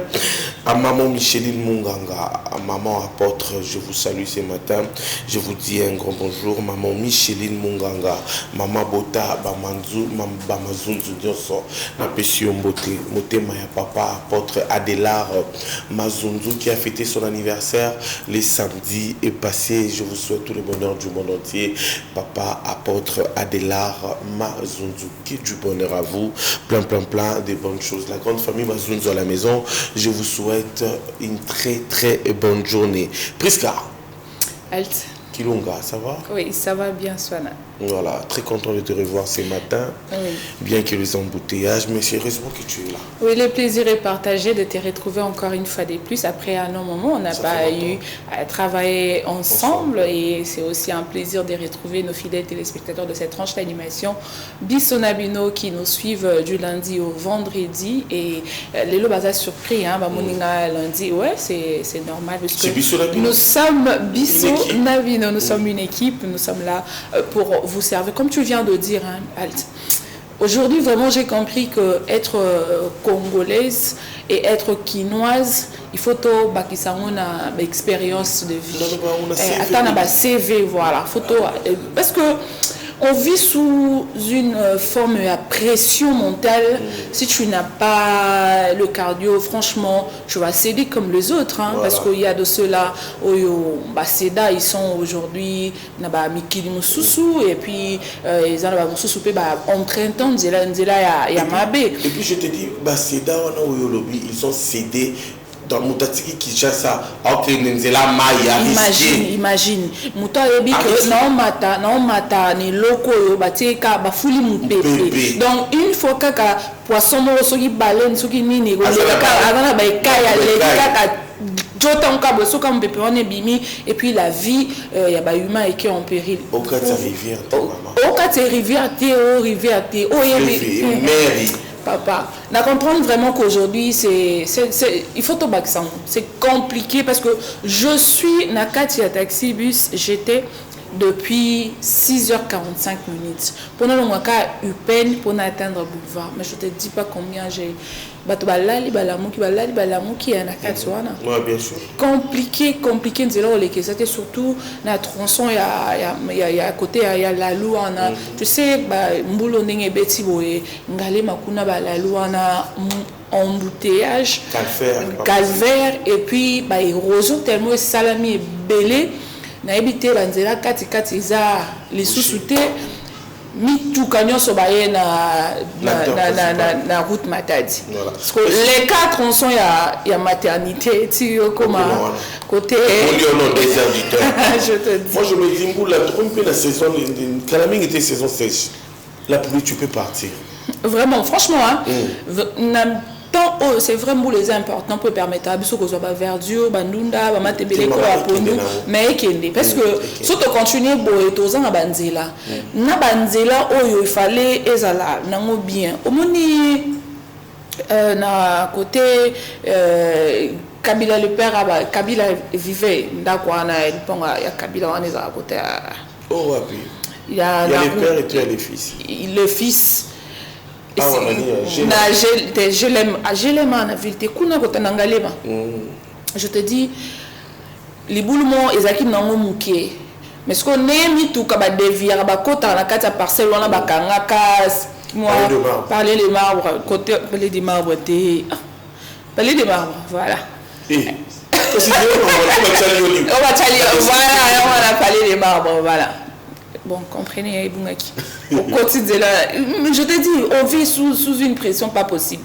à maman Micheline Munganga, à maman apôtre, je vous salue ce matin, je vous dis un grand bonjour, maman Micheline Munganga, maman Bota, Bamazunzu Dioso, Napesio Mbote, Motema ya papa apôtre Adélar Mazunzu qui a fêté son anniversaire les samedis et passé. Je vous souhaite tout le bonheur du monde entier. Papa apôtre Adélar Mazunzu, qui du bonheur à vous, plein de bonnes choses. La grande famille Mazunzu à la maison, je vous souhaite une très bonne journée. Priska. Alt. Kilunga, ça va? Oui, ça va bien, Swana. Voilà, très content de te revoir ce matin. Oui. Bien que les embouteillages, mais c'est heureusement que tu es là. Oui, le plaisir est partagé de te retrouver encore une fois de plus. Après un long moment, on n'a pas eu à travailler ensemble et c'est aussi un plaisir de retrouver nos fidèles téléspectateurs de cette tranche d'animation Bisonabino qui nous suivent du lundi au vendredi et les lobas surpris, hein, Moninga lundi, ouais, c'est normal parce que nous sommes Bisonabino, nous sommes une équipe, nous sommes là pour vous servir, comme tu viens de dire, hein, Alt. Aujourd'hui, vraiment, j'ai compris que être congolaise et être quinoise, il faut une expérience de vie. Attends, un CV, voilà. Parce que on vit sous une forme de pression mentale. Si tu n'as pas le cardio, franchement, tu vas céder comme les autres. Hein, voilà. Parce qu'il y a de ceux-là, ils sont aujourd'hui Mikili Moussoussou et puis ils ont en printemps, il y a Mabé. Et puis je te dis, ils sont cédés. Dans Moutatiki Kinshasa, imagine, Mouta ebi que non mata ni loko yo bateka bafuli mupepe. Donc une fois que poisson mo soki baleine soki nini go avana ba kaya le kaka jotan ka boso comme pepe on est bimi et puis la vie ya ba humain qui est en péril. Au cas de rivière, au cas de rivière té Papa, on a comprendre vraiment qu'aujourd'hui, il faut tout bac. C'est compliqué parce que je suis Nakati à taxi bus, j'étais depuis 6h45 minutes. Pendant le mois, j'ai eu peine pour atteindre le boulevard. Mais je ne te dis pas combien j'ai. Ouais, bien sûr. Compliqué, c'était surtout la tronçon, il y a à côté, il y a la loi, tu sais, Mboulo Nenge Beti Boye, Ngale Makuna, la loi, embouteillage, calvaire, et puis, érosion, tellement salami est belé, na ebité, banzela, kati, les sous-soutés. mituka nyonso baye na route Matadi. Parce que les 4 tronçons il y a maternité tu comme côté je te dis. Moi je me dis Mboula trompe la saison Kalaming était saison sèche. La pluie tu peux partir. Vraiment franchement hein. C'est vraiment les importants pour permettre à biso ko zo ba verdure bandunda ba matebele ko apondu mais kende parce que surtout continuer boye tozanga banzela na banzela oyo il fallait ezala nango bien omoni na côté Kabila le père Kabila vivait ndakwana ponga ya Kabila wana za côté oh wapi il y a le père et les fils le fils je l'aime na ville te kuna ko tanangalema je te dis libulumo ezaki nango muke mais ce qu'on aime tout ka ba devir ba kota na kata parcelle wana ba kangaka moi parler les marbres côté parler des marbres parler des marbres voilà on va parler des marbres voilà. Bon, comprenez, au quotidien, je te dis, on vit sous une pression pas possible.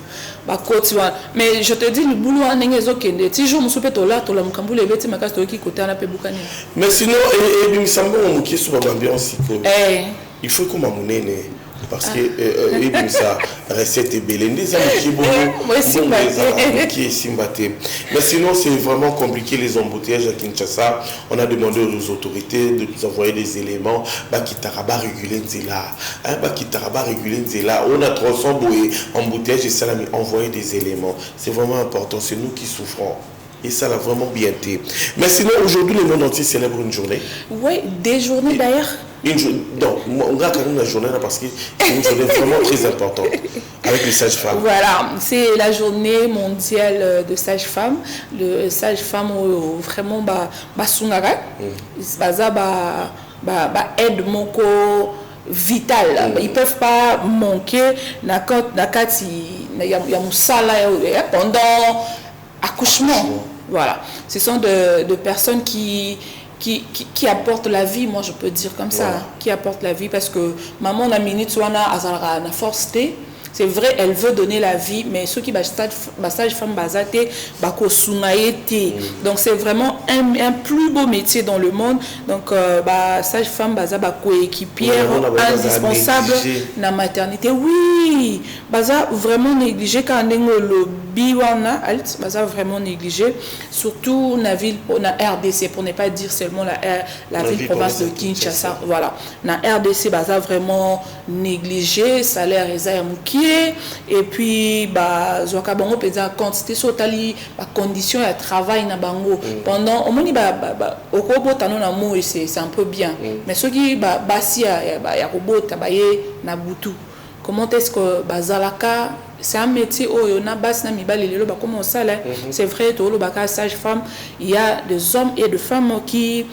Mais je te dis, le boulot en Engezo Kende, si je me souviens de là, tu l'as mkamboulé, tu m'as cassé qui côté à la Péboucani. Mais sinon, il me semble qu'on est sur l'ambiance. Il faut qu'on m'amène. Parce que ça recette est belle. Mais sinon, c'est vraiment compliqué les embouteillages à Kinshasa. On a demandé aux autorités de nous envoyer des éléments. Bakitaraba réguler Nzela. Bakitaraba réguler Nzela. On a 300 bouées embouteillages et ça l'a envoyé des éléments. C'est vraiment important. C'est nous qui souffrons. Et ça l'a vraiment bien été. Mais sinon, aujourd'hui, le monde entier célèbre une journée. Oui, des journées d'ailleurs. Donc, on regarde quand même la journée là parce que c'est une journée vraiment très importante avec les sages-femmes. Voilà, c'est la journée mondiale de sages-femmes. Le sage-femme vraiment basungara, aide moko vital. Ils peuvent pas manquer pendant accouchement. Voilà, ce sont de personnes qui apporte la vie, moi je peux dire comme ça, hein, qui apporte la vie parce que maman na minute wana azalaka na force té, c'est vrai elle veut donner la vie mais ceux qui sage femme bazate bako sungaete. Donc c'est vraiment un plus beau métier dans le monde. Donc sage femme baza bako équipière indispensable na maternité. Oui, baza vraiment négligé quand ndengo lobby wana alt baza vraiment négligé surtout na ville na RDC pour ne pas dire seulement la ville province de Kinshasa. Voilà, na RDC baza vraiment négligé, salaire eza muki et puis zoka bango peza quantité sotali condition de travail na bango pendant au moni okobota na mo c'est un peu bien mais ceux qui basi ya kobota baye na butu comment est-ce que bazalaka c'est un métier où na bas na mibali lelo ba comment ça là c'est vrai to lo baka sage-femme il y a des hommes et des femmes qui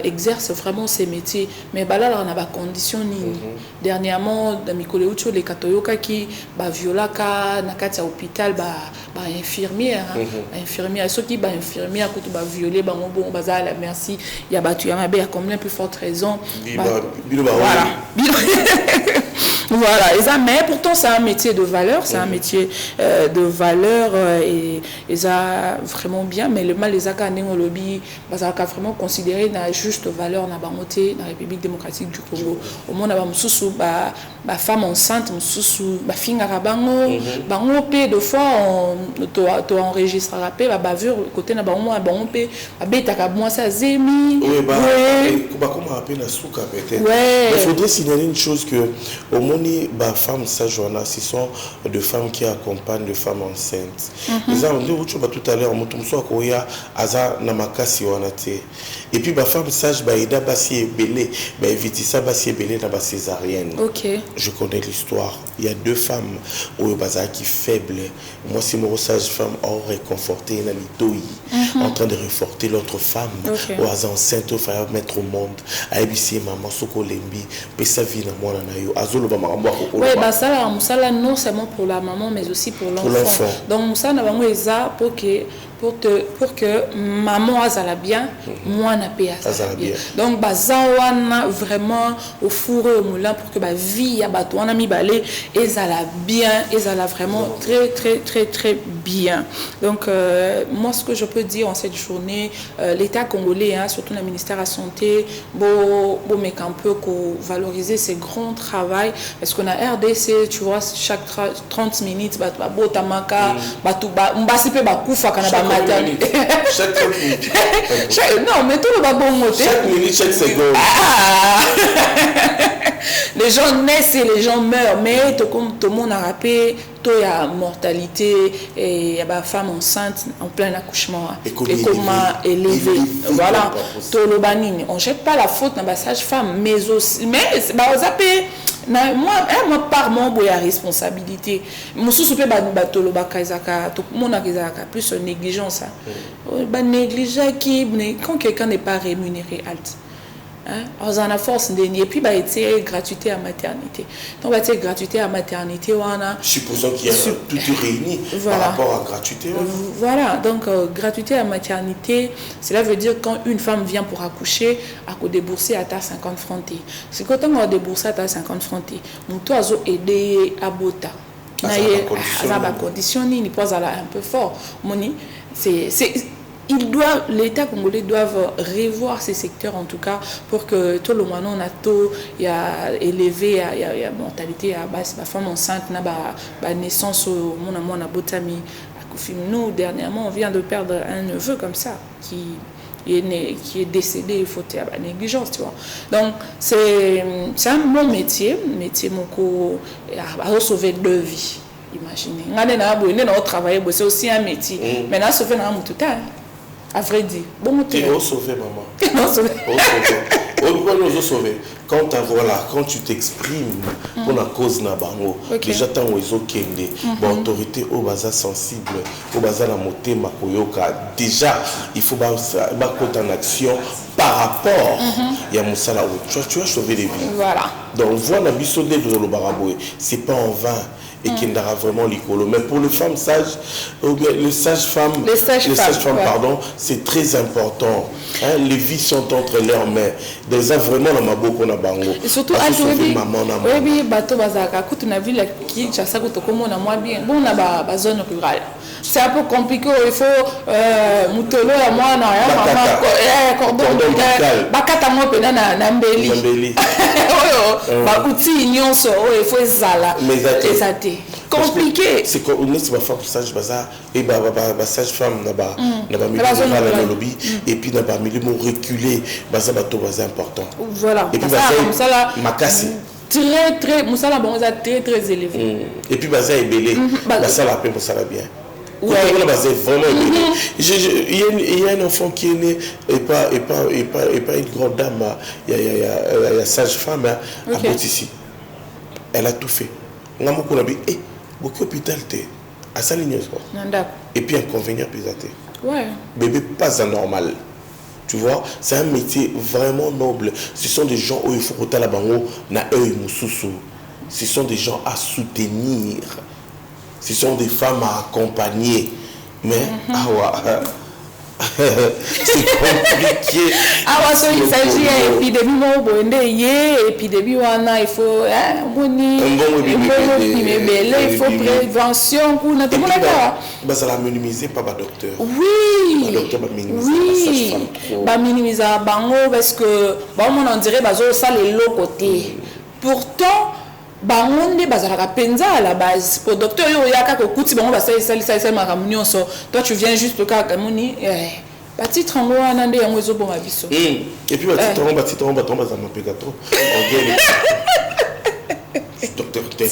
exercent vraiment ces métiers mais là on a ba condition ni dernièrement dans mikolo ucho les katoyoka qui violaka na kati ya hôpital infirmière infirmière ceux qui infirmière ko to violer bon bazala merci il y a batu ya mabe à combien plus forte raison voilà voilà et ça mais pourtant c'est un métier de valeur c'est un métier de valeur et ça vraiment bien mais le mal les aka ndingo lobby bazaka vraiment considéré na juste valeur na bangoté na République démocratique du Congo au monde ba mususu ba femme enceinte mususu ba fingaka bango pe de fois to enregistre rapé ba bavure côté na bango pe abetaka moi ça zemi comment rappeler na souka peut-être mais faudrait signaler une chose que au monde ba femme sajoana ce sont de femmes qui accompagnent les femmes enceintes. Les hommes tout à l'heure mutumso akoya aza na makasi wanate. Et puis ba femme sage ida basi belé vitisa basi belé na ba césarienne. OK. Je connais l'histoire. Il y a 2 femmes au baza qui faibles. Moi c'est mon sage femme or réconforté na litoi en train de réforter l'autre femme ou aza enceinte au faire mettre au monde. Aibisi maman soko lembi pesa vie na mwana na yo azolo ba makambo ko. Oui, ça non seulement pour la maman mais aussi pour l'enfant. Donc ça na bango eza pour que pour que maman azala bien, moi na paix azala bien. Donc bazawana vraiment au four et au moulin pour que ba vie ya bato wana mibale ezala bien, ezala vraiment très très très très bien. Donc moi ce que je peux dire en cette journée, l'État congolais, hein, surtout le ministère de la Santé, bon mec un peu qu'on valoriser ces grands travail parce qu'on a RDC, tu vois, chaque 30 minutes tamaka mbasipe bakufa kana ba maternité chaque 30 minutes non mais tout le bon moté chaque minute chaque seconde les gens naissent et les gens meurent mais tout le monde a rappelé tout y a mortalité et y a ba femme enceinte en plein accouchement et comment élevé voilà tout le banine on jette pas la faute dans ba sage-femme mais aussi mais ba zappé moi par mon boya responsabilité mususu pe bato lo bakazaka tout mon akizaka plus négligence ba négliger qui quand quelqu'un n'est pas rémunéré alt hein on a force de et puis bah été gratuité à maternité donc bah été gratuité à maternité wana supposons qu'il y a tout réuni voilà. Par rapport à gratuité voilà donc gratuité à maternité cela veut dire quand une femme vient pour accoucher à quoi débourser à ta 50 francs c'est quand on a déboursé à ta 50 francs mon toi a aidé à bota na ye ça va conditionner ni pas un peu fort moni c'est l'État congolais doivent revoir ces secteurs en tout cas pour que tout le monde a tout il y a élevé il y a mortalité à base la femme enceinte na ba naissance mon amour na botami nous dernièrement on vient de perdre un neveu comme ça qui est décédé il faut à négligence tu vois donc c'est un bon métier moko à sauver deux vies imaginez ngane na boine na travailler c'est aussi un métier mais là sauver na tout temps à vrai dire bon tu es sauvé maman sauvé quand tu t'exprimes pour la cause na bango déjà tant oizo kende ba autorité au baza sensible au baza la motema koyoka déjà il faut ba en action par rapport ya musala tu as sauvé des vies voilà donc voilà biso de lo baraboy c'est pas en vain et qui n'aura vraiment l'écolo. Mais pour les femmes sages, les sages-femmes, pardon, c'est très important. Hein, les vies sont entre leurs mains. Déjà vraiment dans ma boucle on a bango. Et surtout à oui, bateau bazaka, quand on a vu la qui chassa ko comme on a moins bien. Bon on a ba zone rurale. C'est un peu compliqué, il faut mutolo ya moi na ya maman cordon bakata mo pena na mbeli. Ba outil nyonso il faut zala. Exacté. Compliqué. C'est qu'on est ma femme sage bazar et ba sage-femme na ba milieu lobby et puis na ba milieu reculé baza bato baza important. Voilà. Et puis ça makasi. Très musala bon ça très élevé. Et puis baza ebelé. Ça la peine pour ça va bien. Ouais. Vraiment il y a un enfant qui est né et pas une grande dame il y a sage-femme à Botissi. Elle a tout fait. On a beaucoup dit beaucoup hôpital à sa ligne et puis inconvénient pésaté. Ouais. Bébé pas anormal. Tu vois, c'est un métier vraiment noble. Ce sont des gens où il faut que la bango na eux mususu. Ce sont des gens à soutenir. Ce sont des femmes à accompagner. Mais, c'est compliqué. Il s'agit d'épidémie, épidémie, il faut il faut prévention. Ça la minimiser par le docteur. Oui. Le docteur va minimiser. Va minimiser parce que on dirait que ça les l'autre côté. Pourtant, bangonde bazalaka penza à la base pour docteur yo yaka ko kuti bango basali makamunyo so toi tu viens juste ka kamuni bati trango wana nde yango ezo boma biso et puis bati trango baza mapeka trop docteur tel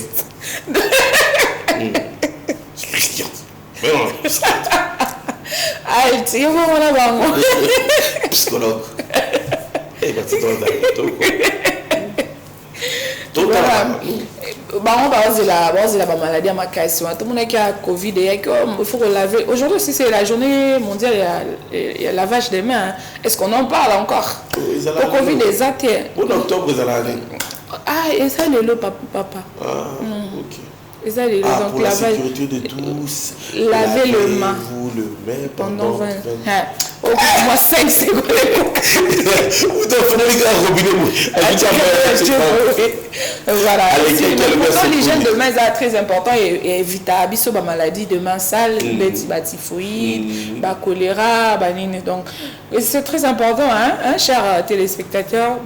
mais non ai tu voilà bango psychologue bati trango la maladie à ma caisse tout le monde qui a Covid il faut laver aujourd'hui si c'est la journée mondiale il y a lavage des mains est-ce qu'on en parle encore au Covid des athées en octobre ils allaient et ça le papa ok Et ça, donc, pour la sécurité de tous, lavez le main. Vous le main pendant 20 moi 5 secondes. Voilà. Pourtant, l'hygiène de main est très important et évite la maladie de main sale, les typhoïdes, la choléra, donc c'est très important, hein, chers téléspectateurs,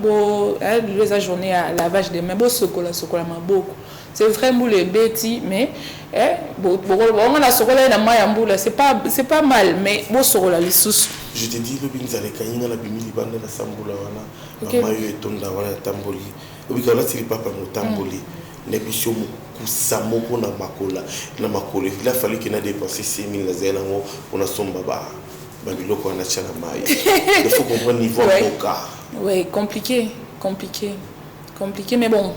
la journée à lavage des mains, beaucoup. C'est vraiment les bêtis, mais c'est pas mal, mais je te dis, le binzale kanyinga la bimili banda na sambula wana mama yo etonda wana tamboli obika la tili papa mo tamboli na bisho mo kusamoko na makola il a fallu qu'il a dépensé 6000 na zena ngo on a somba ba biloko wana chana mai il faut comprendre niveau boka. Ouais, compliqué, mais bon.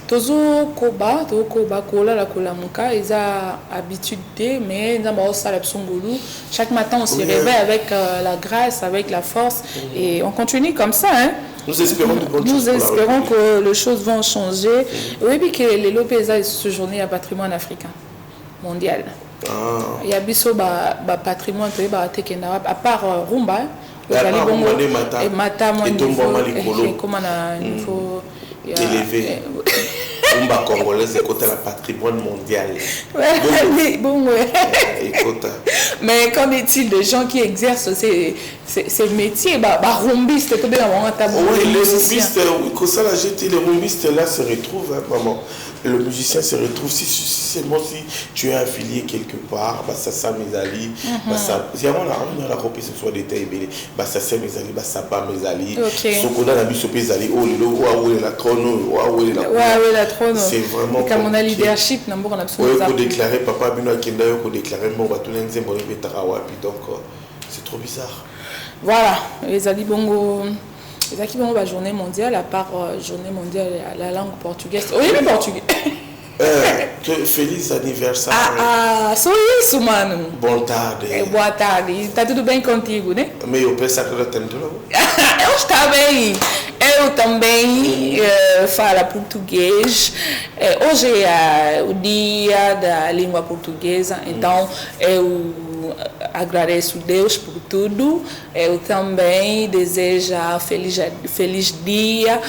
Tozo koba kola la kola muka ils a habitude mais chaque matin on se réveille avec la grâce, avec la force et on continue comme ça, hein. Nous espérons que les choses vont changer. Oui, puis que les Lopeza ce journée à patrimoine africain mondial. Il y a biso patrimoine à part rumba et mata moi niveau élevé. Umba congolais, c'est côté la patrimoine mondial. Mais qu'en est-il de gens qui exercent ces métiers? Rumbiste, tout bien les rumbistes, les rumbistes là se retrouvent, hein, maman. Le musicien se retrouve, si tu es affilié quelque part, ça ça mes alliés, ça si on a compris ce soit des tailles belé, ça c'est mes alliés, ça pas mes alliés. Ce qu'on a la mise au pays alliés, la trône, c'est vraiment comme on a leadership, on a absolument ça. Pour déclarer papa Bino Kenda, pour déclarer mon bateau n'ensemble bon betarawa, puis donc c'est trop bizarre. Voilà, les alliés bongo. C'est qui la journée mondiale, à part journée mondiale à la langue portugaise. Oui, mais portugais. Feliz anniversaire. Sou isso, mano. Boa tarde. Boa tarde. Tá tudo bem contigo, né? Eu penso que eu tenho tudo. Eu também falo português. Hoje é o dia da língua portuguesa, então eu agradeço a Deus por tudo. Eu também desejo feliz dia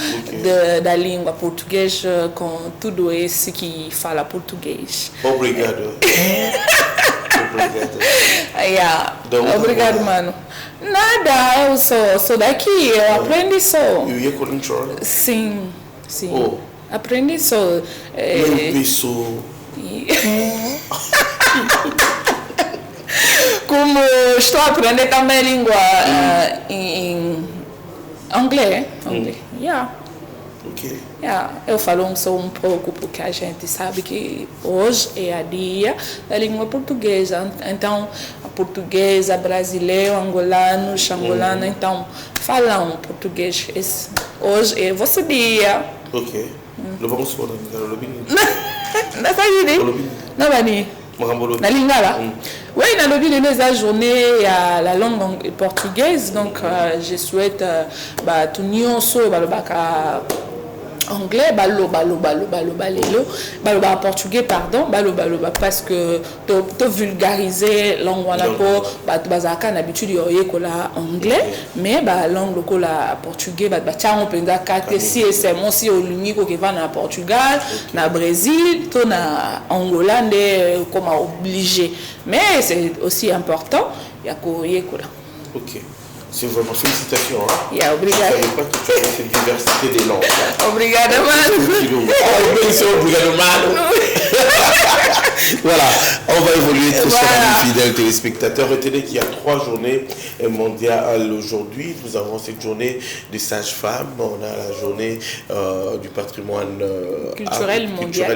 da língua portuguesa com tudo esse que fala português. Obrigado. Obrigado, mano. Nada, eu sou daqui, eu aprendi só. You ia control? Sim. Aprendi só. Como estou a aprender também língua em inglês. Eu falo só um pouco porque a gente sabe que hoje é a dia da língua portuguesa. Então, a portuguesa, brasileiro, angolano, xangolano, então falam português. Hoje é vosso dia. Ok. Lo vamos por não vai na lingala. Oui, dans le but de la journée à la langue portugaise, donc je souhaite tout nyonso anglais, balo portugais pardon, balo parce que to vulgariser langue wana po bazaka d'habitude yoye kola anglais mais langue kola portugais tchango penza kate si c'est mon si olungi ko va na Portugal na Brésil to na Angola nde comme obligé mais c'est aussi important ya ko yekola. OK. C'est vraiment félicitations. Hein? Obrigado. Je ne savais pas que tu avais cette diversité des langues. Obrigado, mano. Obrigado, mano. Voilà, on va évoluer très chers fidèles téléspectateurs. Retenez qu'il y a 3 journées mondiales aujourd'hui. Nous avons cette journée des sages-femmes, on a la journée du patrimoine culturel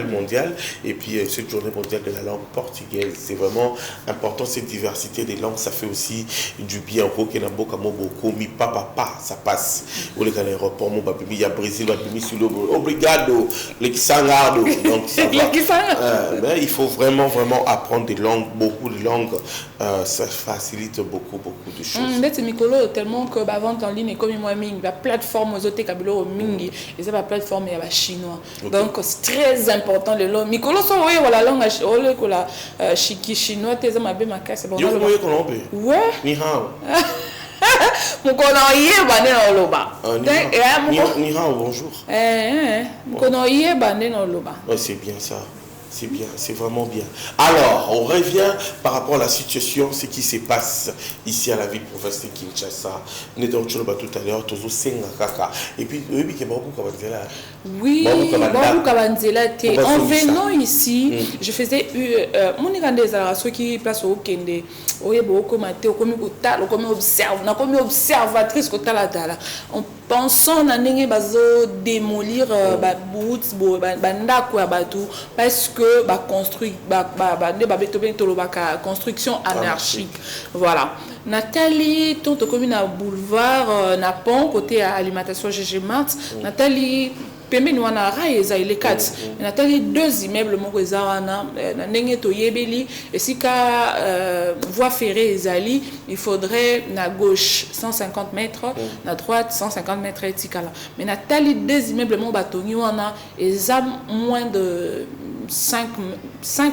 mondial et puis cette journée mondiale de la langue portugaise. C'est vraiment important cette diversité des langues. Ça fait aussi du bien au Kenamboka. Beaucoup mi papa ça passe au l'aéroport mon papi il y a Brésil papi sur le obrigado les kisangardo donc ça va. Mais il faut vraiment apprendre des langues beaucoup de langues, ça facilite beaucoup de choses. C'est Mikolo tellement que la vente en ligne est comme moi ming, la plateforme aux autres kabilo mingi, et c'est la plateforme et la chinois. Donc c'est très important le langue. Mikolo so oui la langue ole ko la chinois teza mabe makase bon. Yo ko moye ko ouais. Ni hao. Mukono yeba ne oloba. Ni hao bonjour. Mukono yeba ne oloba. C'est bien ça. C'est bien, c'est vraiment bien. Alors, on revient par rapport à la situation, ce qui se passe ici à la ville province de Kinshasa. Nous étions tout à l'heure, et puis, oui, en venant ici, je faisais mon ceux qui place au Kende, observatrice en pensant à démolir parce que construction anarchique. Voilà. Nathalie, ton commune à boulevard, na pont côté à alimentation GG Mart. Nathalie Pembe nous na raïza les 4. Nathalie 2 immeubles mo wana na ndenge to yebeli et si ka voie ferrée ezali, il faudrait na gauche 150 mètres, na droite 150 mètres etikala. Mais Nathalie 2 immeubles mo batongi wana eza moins de 5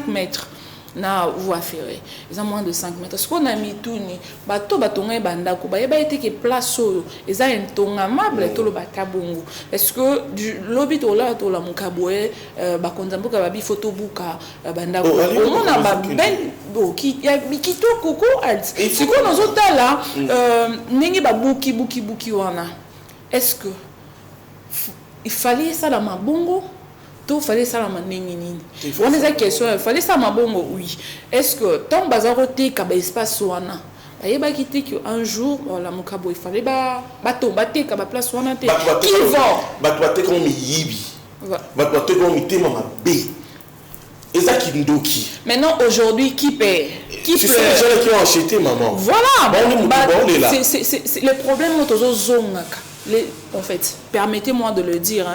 mètres na voie ferrée. Ils ont moins de 5 mètres. Ce qu'on a mis tout ni bateau batonga bandako ba yeba été que place oyo eza entongamable to lo batabongo. Est-ce que du lobby to la mukaboe ba konzambuka ba bi photo buka bandako. On a ba ben qui ya bikito koko alt. Ce qu'on nous autres là ningi ba buki wana. Est-ce que il fallait ça dans ma bongo? Tout fallait ça la manengini. On a des questions, il fallait ça ma bongo oui. Est-ce que tant bazaroté ka ba espace wana. Ayeba kité que un jour la mukabo il fallait bato baté ka ba place wana té. Qui vend? Bato comme yibi. Bato comme tema mabe. Ezaki ndoki. Maintenant aujourd'hui qui paie? Qui c'est les gens qui ont acheté maman. Voilà. C'est le problème autozo zongaka. En fait, permettez-moi de le dire,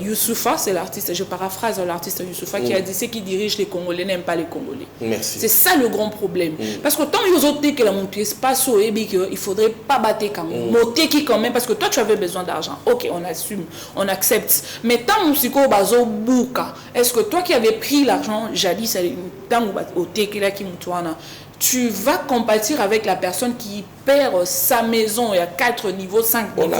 Youssoufa, c'est l'artiste, je paraphrase l'artiste Youssoufa qui a dit, ceux qui dirigent les Congolais n'aiment pas les Congolais. Merci. C'est ça le grand problème. Parce que tant que la montée espace au il faudrait pas battre quand même. Monter qui quand même, parce que toi tu avais besoin d'argent. Ok, on assume, on accepte. Mais tant musico bazo bouka, est-ce que toi qui avais pris l'argent jadis, tant au tekela qui mutwana, tu vas compatir avec la personne qui perd sa maison, il y a 4 niveaux, 5 niveaux.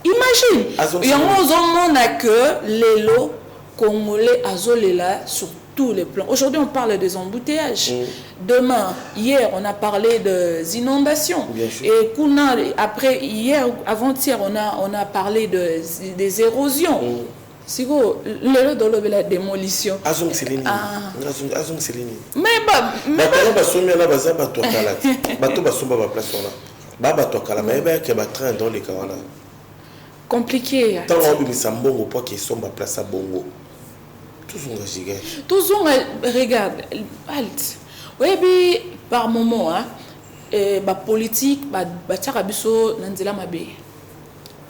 Imagine, il y a un que les lots congolais azolela sur tous les plans. Aujourd'hui, on parle des embouteillages. Demain, hier, on a parlé des inondations. Et après, hier, avant-hier, on a parlé des érosions. C'est quoi le dans la démolition. Azum Seleni. Azum Seleni. Mais compliqué. Tant on ça bongo pas qui sont ma place à bongo. Tous on regarde alt. Oui par moment ba politique ba tarabiso nanzela mabe.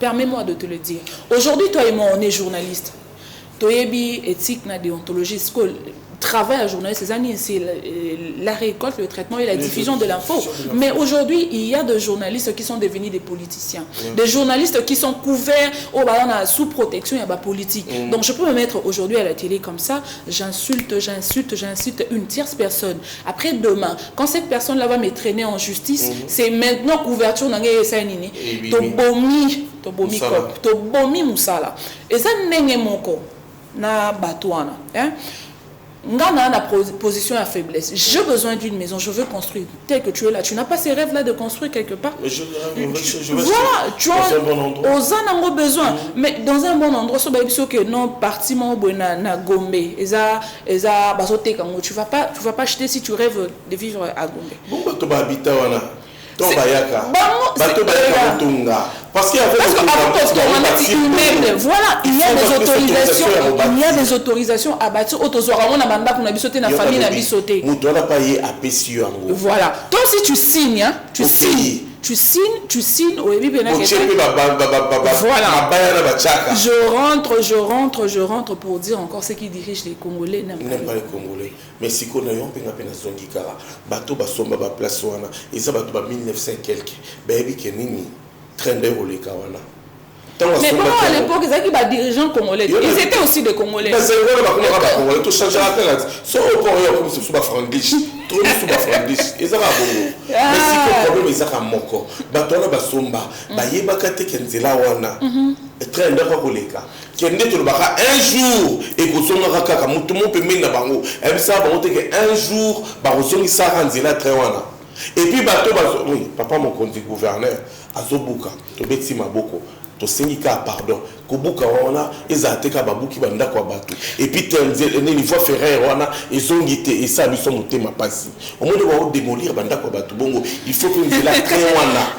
Permets-moi de te le dire. Aujourd'hui, toi et moi, on est journalistes. Toi et éthique, na déontologie, travail à journaliste, c'est la récolte, le traitement et la diffusion de l'info. Mais aujourd'hui, il y a des journalistes qui sont devenus des politiciens. Des journalistes qui sont couverts sous protection et à la politique. Donc je peux me mettre aujourd'hui à la télé comme ça, j'insulte une tierce personne. Après demain, quand cette personne-là va me traîner en justice, c'est maintenant couverture dans les SNI. Tobomi Moussala. Et ça n'est moko na batouana. Ngana na position à faiblesse. J'ai besoin d'une maison, je veux construire. Tel que tu es là, tu n'as pas ces rêves-là de construire quelque part. Voilà, tu as aux besoin. Mais dans un bon endroit, que non, partiment na Gombe. Tu vas pas acheter si tu rêves de vivre à Gombe. Parce qu'il y voilà, il y a des autorisations à bâtir. Voilà. Donc si tu signes, tu signes au début voilà. Je rentre pour dire encore ceux qui dirigent les Congolais n'aiment pas les Congolais. Mais si on a eu un peu de Zongikara, bateau basomba ba place wana, et ça bateau ba 1900 quelques, baby kenini, train de rouler kawana. Mais comment à l'époque, ils étaient des dirigeants congolais. Ils étaient aussi des Congolais. Mais c'est vrai que Congolais, tout change la tête. C'est au point où c'est sous la franglish. Tout le monde sous la franglish. Ils ont un bon. Mais si le problème ils ont un moko, batona basomba, bayeba kate kenzela wana. Train de rouler ka. Kende to baka un jour et ko songa kaka mutu mo pe menga bango. Et ça ba ote que un jour ba ozongi sa ranzela train wana. Et puis bato bazo oui, papa mon conduit gouverneur azobuka to beti maboko. To sengika pardon kobuka wana ezateka babuki banda kwa bato et puis ni fois Ferrer wana ezongite et ça biso motema pasi au moins de va démolir banda kwa bato bongo il faut que nous la créer wana.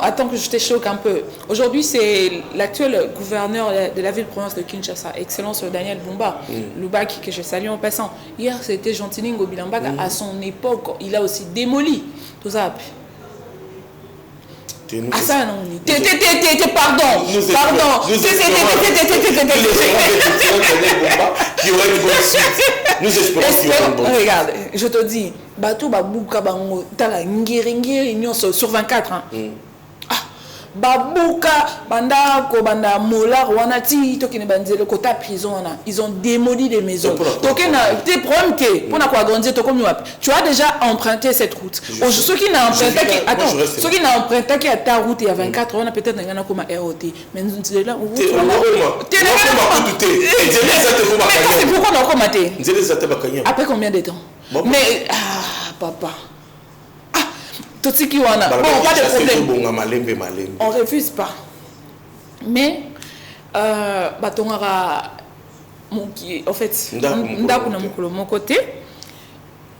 Attends que je te choque un peu. Aujourd'hui c'est l'actuel gouverneur de la ville-province de Kinshasa, excellence Daniel Bumba Lubaki, que je salue en passant. Hier c'était Gentilingo Bilambaka. À son époque il a aussi démoli tout ça. Ah ça non, pardon. Nous espérons. Regarde, je te dis, bateau babuka bango tala ngiri sur 24 ans. Babuka banda ko banda mola wanati tokine banzele kota prison na ils ont démoli des maisons tokena des problèmes que pour na quoi grandir to comme tu as déjà emprunté cette route ceux qui n'a emprunté qui attends ceux qui n'a emprunté qui à ta route il y a 24 on a peut-être ngana comme ROT mais nous c'est là c'est pourquoi on a commenté après combien de temps mais papa tout ce qui wana bon pas de problème on refuse pas mais batongara moki en fait ndaku na mukolo mon côté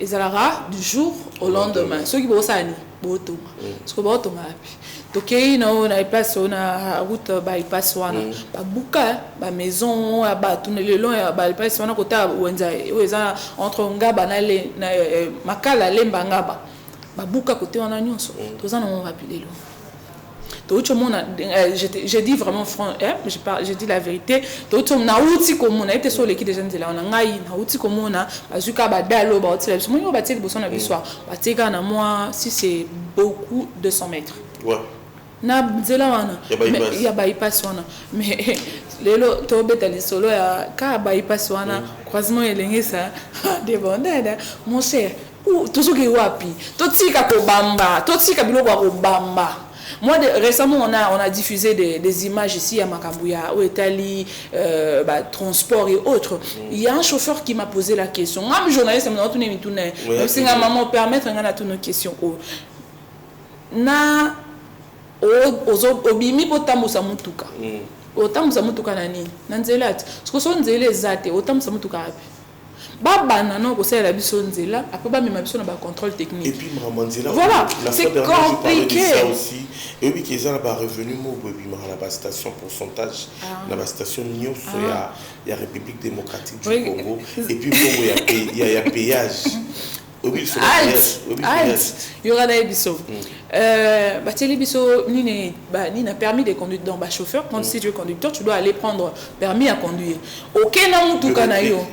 ezalaka du jour au lendemain ceux qui bosani botonga parce que botonga api tokei na ipasse na route ba ipasse wana babuka ba maison ba tunelelo ba ipasse wana kota wenza eza entre ngaba na makala lemba ngaba babuka côté on a nyonso tous en on rappelé lo tout le monde j'ai dit vraiment franc j'ai dit la vérité tout le monde na uti comme on a été sur l'équipe des jeunes là on a ngai na uti comme on a bazuka badalo ba hôtel parce que moi ba teli boson na bisoir ba teka na moi si c'est beaucoup 200 mètres ouais na zela wana ya ba ipasse wana mais lelo to betali solo ya ka ba ipasse wana croisement elengesa de bondada mon cher tout ce qui est wapi totika kobamba totika biloko ya kobamba. Moi récemment on a diffusé des images ici à Makambuya au Italie transport et autres. Il y a un chauffeur qui m'a posé la question moi journaliste me tourner me tourner c'est nga maman permettre ngana toutes nos questions na obimi potamusa mutuka otamusa mutuka nani nanzelati parce que son nzele ezate otamusa mutuka api babana non ko sala biso nzela après ba mema biso na ba contrôle technique et puis Mamanzela voilà c'est compliqué ça aussi et oui qu'ils ont pas revenu mo bobi la base station pourcentage la base station nyonso ya République démocratique du Congo et puis il y a péage. Il y aura des biseaux. Les biseaux, ni n'a permis de conduire dans le chauffeur. Quand si tu es conducteur, tu dois aller prendre permis à conduire. Aucun homme tout canaillot.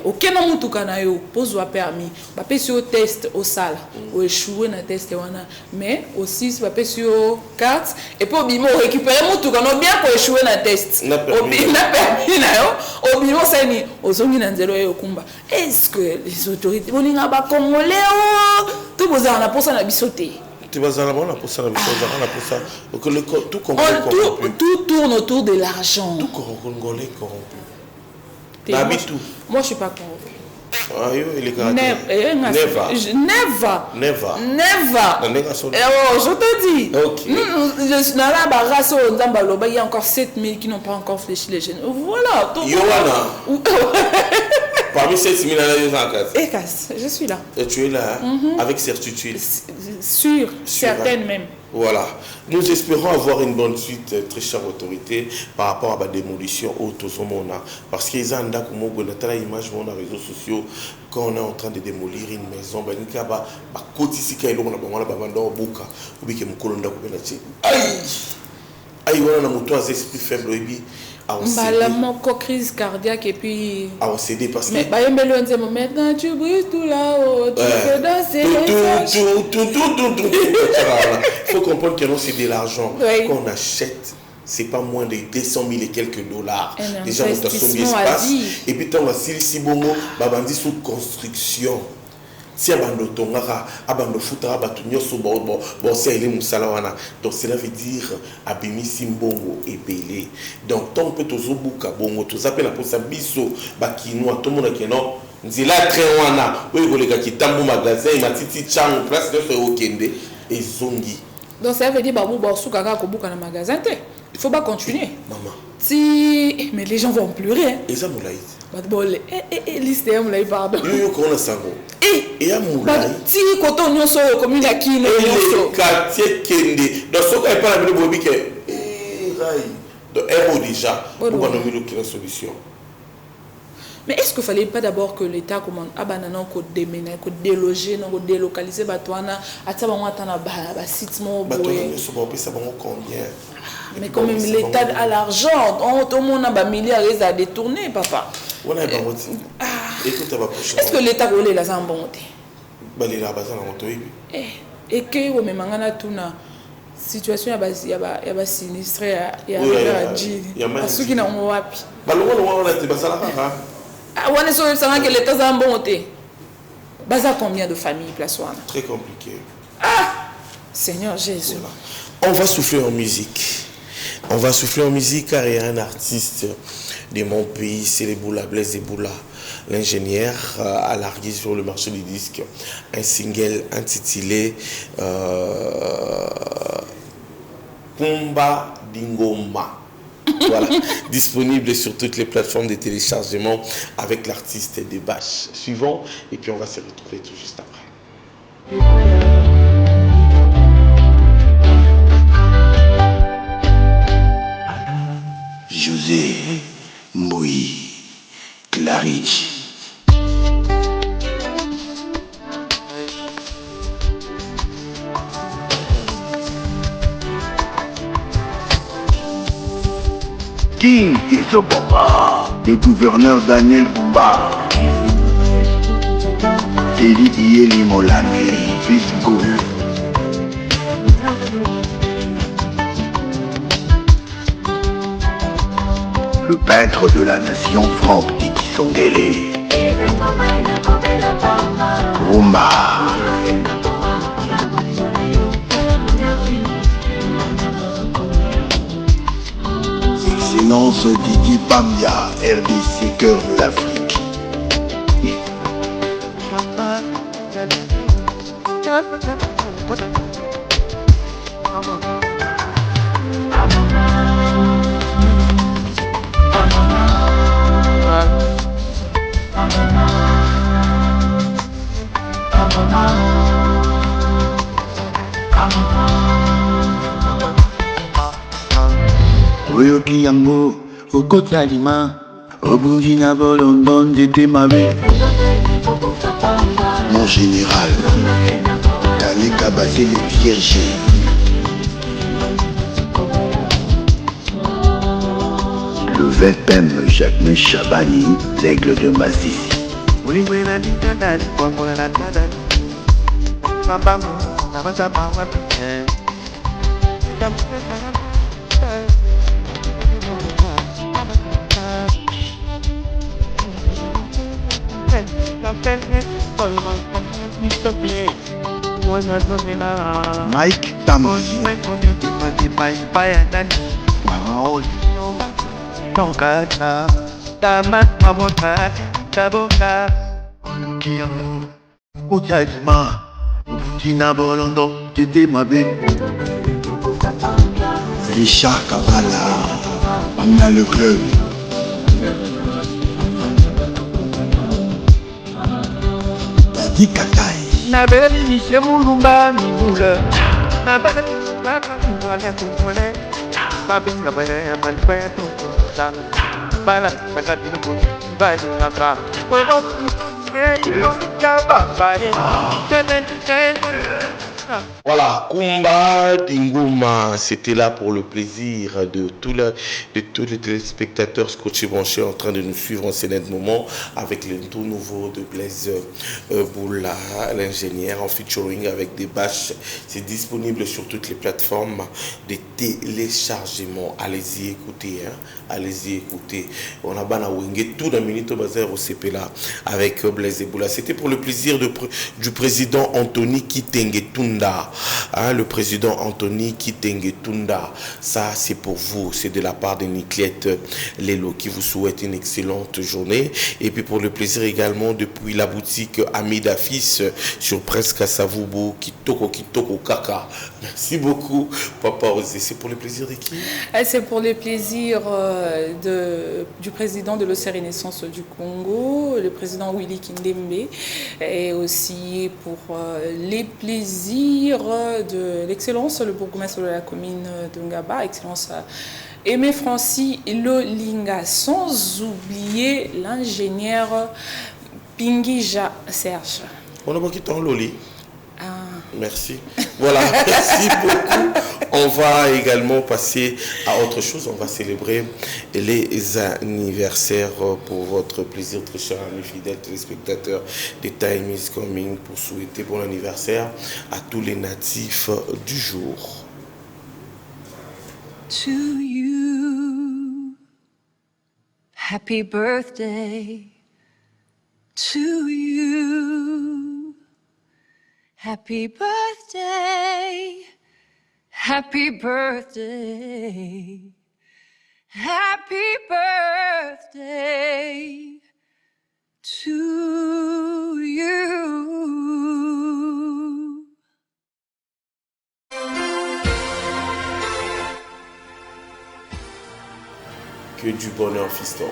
Aucun homme tout canaillot pose un permis. Pas sur test au salle. Ou échouer dans test mais aussi pas sur carte et pour bimo récupérer mon tout canaillot bien pour échouer dans test. N'a permis na yo. Au bimo ça ni aux hommes dans zéro et au combat. Est-ce que les autorités vont Congolais, tout le monde a pour ça la bisoté. Tu vas à la pour ça la bisoté, tout tourne autour de l'argent. Tout Congolais corrompu. Moi je suis pas corrompu. Never. Je te dis. Il y a encore 7000 qui n'ont pas encore fléchi les jeunes. Voilà. Parmi 7000 je suis là. Et tu es là avec certitude. Sûr, certaine même. Voilà. Nous espérons avoir une bonne suite, très chère autorité, par rapport à la démolition autosomona. Parce qu'ils ont une image sur les réseaux sociaux quand on est en train de démolir une maison. Aïe, on a un esprit faible. La moko crise cardiaque et puis à céder parce que mais bah maintenant tu brises tout là-haut, tu fais danser il faut comprendre que non c'est de l'argent qu'on achète, c'est pas moins de 200 000 et quelques dollars déjà on a son espace et puis tant si bongo babandi sous construction. Si abando tongara abando futara batu nyoso bon c'est ele musala wana donc cela veut dire abimi simbongo ebele donc tant que tozo buka bongo tozape na posa biso bakinoa to mona keno nzila très wana we koleka kitambo magasin matiti chang place de okende ezongi donc ça veut dire babu ba sukaka ko buka na magasin te il faut pas continuer maman si mais les gens vont pleurer et ça moulaï batbole liste moulaï pardon yo ko na sango et à moulaï si koto nyonso commune ya kino nyonso quartier kende donc ce qu'on pas la bilo bobi que rai donc est déjà pour nommer une solution. Mais est-ce qu'il ne fallait pas d'abord que l'État commande abanana ko déménager ko déloger non ko délocaliser batwana ataba ngata na ba site mo boye ça va combien. Mais quand même l'État a l'argent, tout le monde a des milliards à détourner, papa. Est-ce que l'État voulait la zambonté? Et que vous m'avez dit la situation il y a sinistré il y a Djili. Parce que n'a on wapi. Ah on est sûr que l'État zambonté. Baza combien de familles place wana? Très compliqué. Ah Seigneur Jésus. On va souffler en musique. On va souffler en musique car il y a un artiste de mon pays, c'est les Boula, Blaise Boula, l'ingénieur, a largué sur le marché du disque un single intitulé Kumba Dingoma. Voilà, disponible sur toutes les plateformes de téléchargement avec l'artiste des Bâches. Suivant, et puis on va se retrouver tout juste après. José Mboui Claridge. King Isobomba, le gouverneur Daniel Bumba, Eli Dieli Molane, Fisco. Le peintre de la nation, Franck Tiki Songele. Rumba. Excellence Didi Bambia, RDC, cœur de l'Afrique. Oyoki yango, okota lima, obuji na bolondon d'été ma vie. Mon général, Dali Kabaté le vierge. Le VPM Jacques Chabani, l'aigle de Massissi. Mike Tam. Richard Kavala, on a le club. Tati Kakai. Na beli ni semulumba mi mula. Na beli Voilà, Kumba Dinguma, c'était là pour le plaisir de tous les téléspectateurs scotchés branchés en train de nous suivre en ce moment avec le tout nouveau de Blaise Boula, l'ingénieur en featuring avec des bâches. C'est disponible sur toutes les plateformes de téléchargement. Allez-y écoutez, hein. Allez-y écoutez. On a ban à Wenge tout d'un minute au bazar au CP là avec Blaise Boula. C'était pour le plaisir du président Anthony Kitengetunda. Hein, le président Anthony Kitengetunda, ça c'est pour vous, c'est de la part de Niclette Lelo qui vous souhaite une excellente journée. Et puis pour le plaisir également depuis la boutique Amida Fils sur Presque Savubo, Kitoko Kaka. Merci beaucoup Papa Osé. C'est pour le plaisir de qui? C'est pour le plaisir du président de l'OCR Renaissance du Congo, le président Willy Kindembe, et aussi pour les plaisirs de l'excellence, le bourgmestre de la commune de Ngaba, excellence Aimé Francis Lolinga, sans oublier l'ingénieur Pingija Serge. On a beaucoup de temps, Loli. Merci. Voilà, merci beaucoup. On va également passer à autre chose. On va célébrer les anniversaires pour votre plaisir, très chers amis fidèles téléspectateurs. The time is coming pour souhaiter bon anniversaire à tous les natifs du jour. To you, happy birthday. To you, happy birthday. Happy birthday, happy birthday to you. Que du bonheur, fiston.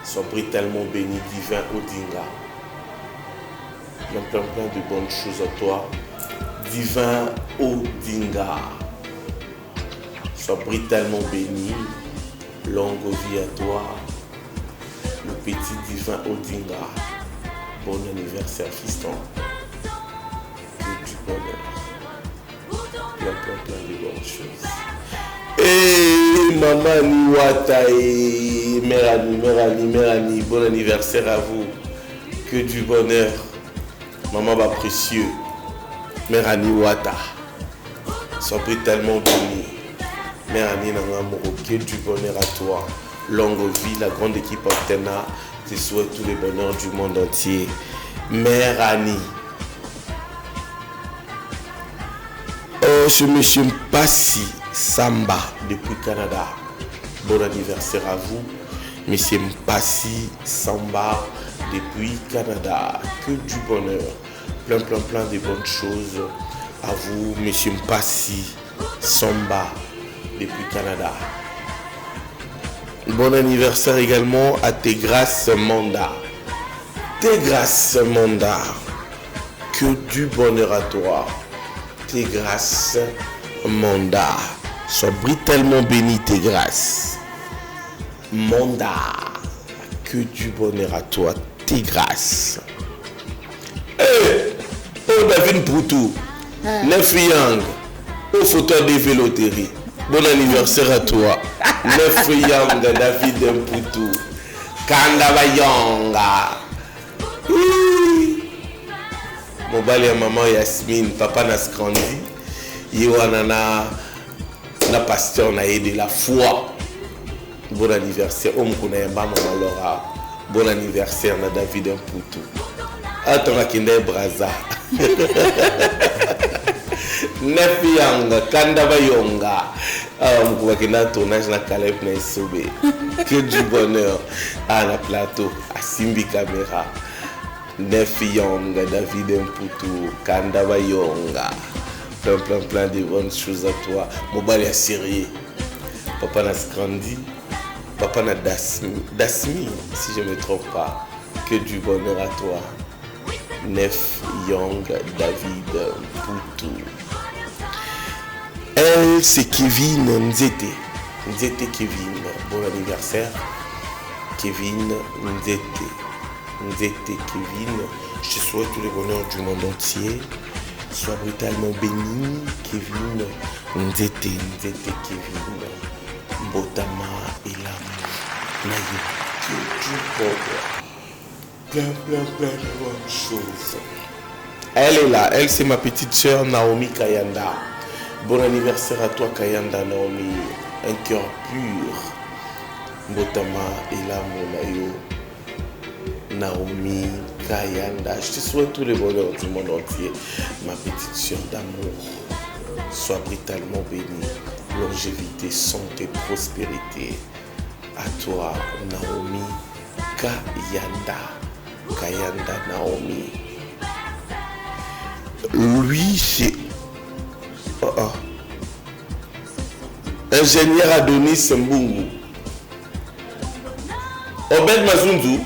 Sois brutalement béni, divin Odinga. Plein de bonnes choses à toi. Divin Odinga, sois brutalement béni, longue vie à toi, le petit divin Odinga. Bon anniversaire, fiston. Que du bonheur. Plein de bonnes choses. Et maman Niwata et Mérani, bon anniversaire à vous. Que du bonheur. Maman va précieux. Mère Annie Wata, sois tellement béni. Mère Annie Nangamoro, que du bonheur à toi. Longue vie, la grande équipe Antena te souhaite tous les bonheurs du monde entier. Mère Annie. Oh, ce monsieur Mpassi Samba depuis Canada. Bon anniversaire à vous. Monsieur Mpassi Samba depuis Canada. Que du bonheur. Plein de bonnes choses à vous, monsieur Mpassi Samba depuis Canada. Bon anniversaire également à Tegrace Manda. Tegrace Manda, que du bonheur à toi. Tegrace Manda, sois brutalement béni Tegrace Manda, que du bonheur à toi Tegrace. Oh David Poutou, Neuf Yang, au fauteuil des véloteries. Bon anniversaire à toi. Neuf Yang, David Poutou. Kandava Yanga. Mon bali à maman Yasmine, papa n'a grandi. Yoanana, na pasteur n'a aidé la foi. Bon anniversaire. Oh mon maman Laura. Bon anniversaire à David Poutou. Attends, Kinde Braza. Nefianga, Kandava Yonga. On va qu'il y ait un tournage na Caleb na Isobe. Que du bonheur à la plateau, à Simbi Caméra. Nefianga, David Mputu, Kandava Yonga. Plein de bonnes choses à toi. Mobile est sérieux. Papa n'a grandi. Papa n'a Dasmi, si je ne me trompe pas. Que du bonheur à toi. Nef Young David Poutou. elle, c'est Kevin Nzete. Nzete Kevin. Bon anniversaire. Kevin Nzete. Nzete Kevin. Je te souhaite tout le bonheur du monde entier. Sois brutalement béni. Kevin Nzete. Nzete Kevin. Mbotama et l'amour. Naïe. Plein de bonnes choses. Elle est là. Elle, c'est ma petite sœur Naomi Kayanda. Bon anniversaire à toi, Kayanda Naomi. Un cœur pur. Mbotama et l'amour. Naïo. Naomi Kayanda. Je te souhaite tout le bonheur du monde entier. Ma petite sœur d'amour. Sois brutalement bénie. Longévité, santé, prospérité. À toi, Naomi Kayanda. Kayanda Naomi. Lui, c'est ingénieur Adonis Mbungu. Obed Mazunzu.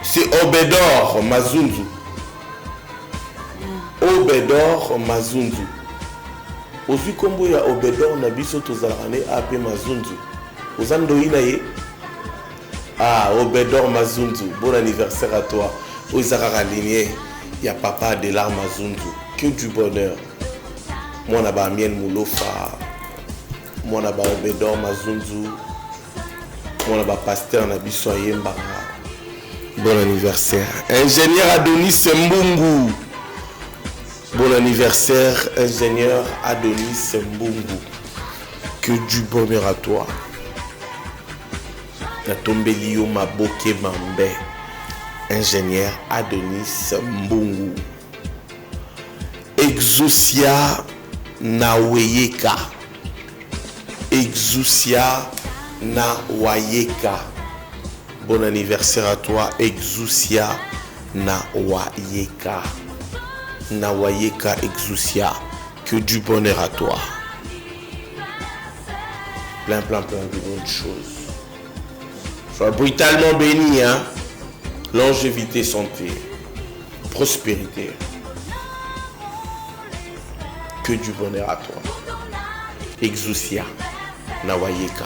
C'est Obedor Mazunzu. Obedor Mazunzu. Aussi comme il y a Obedor Nabiso Tozarane AP Mazunzu. Aux Andoïnaye. Ah, Obedor Mazunzu. Bon anniversaire à toi. Aux Zararaligné. Il y a Papa Adelar Mazunzu. Que du bonheur. Moi, n'a pas Miel Moulofa. Moi, n'a pas Obedor Mazunzu. Moi, n'a pas Pasteur Nabiso Ayembara. Bon anniversaire. Ingénieur Adonis Mbungu. Bon anniversaire, ingénieur Adonis Mbungu. Que du bonheur à toi. Natombelio Maboke Mambe. Ingénieur Adonis Mbungu. Exousia Nawayeka. Exousia Nawayeka. Bon anniversaire à toi, Exousia Nawayeka. Nawayeka Exousia. Que du bonheur à toi. Plein de bonnes choses. Sois brutalement béni, hein. Longévité, santé, prospérité. Que du bonheur à toi. Exousia Nawayeka.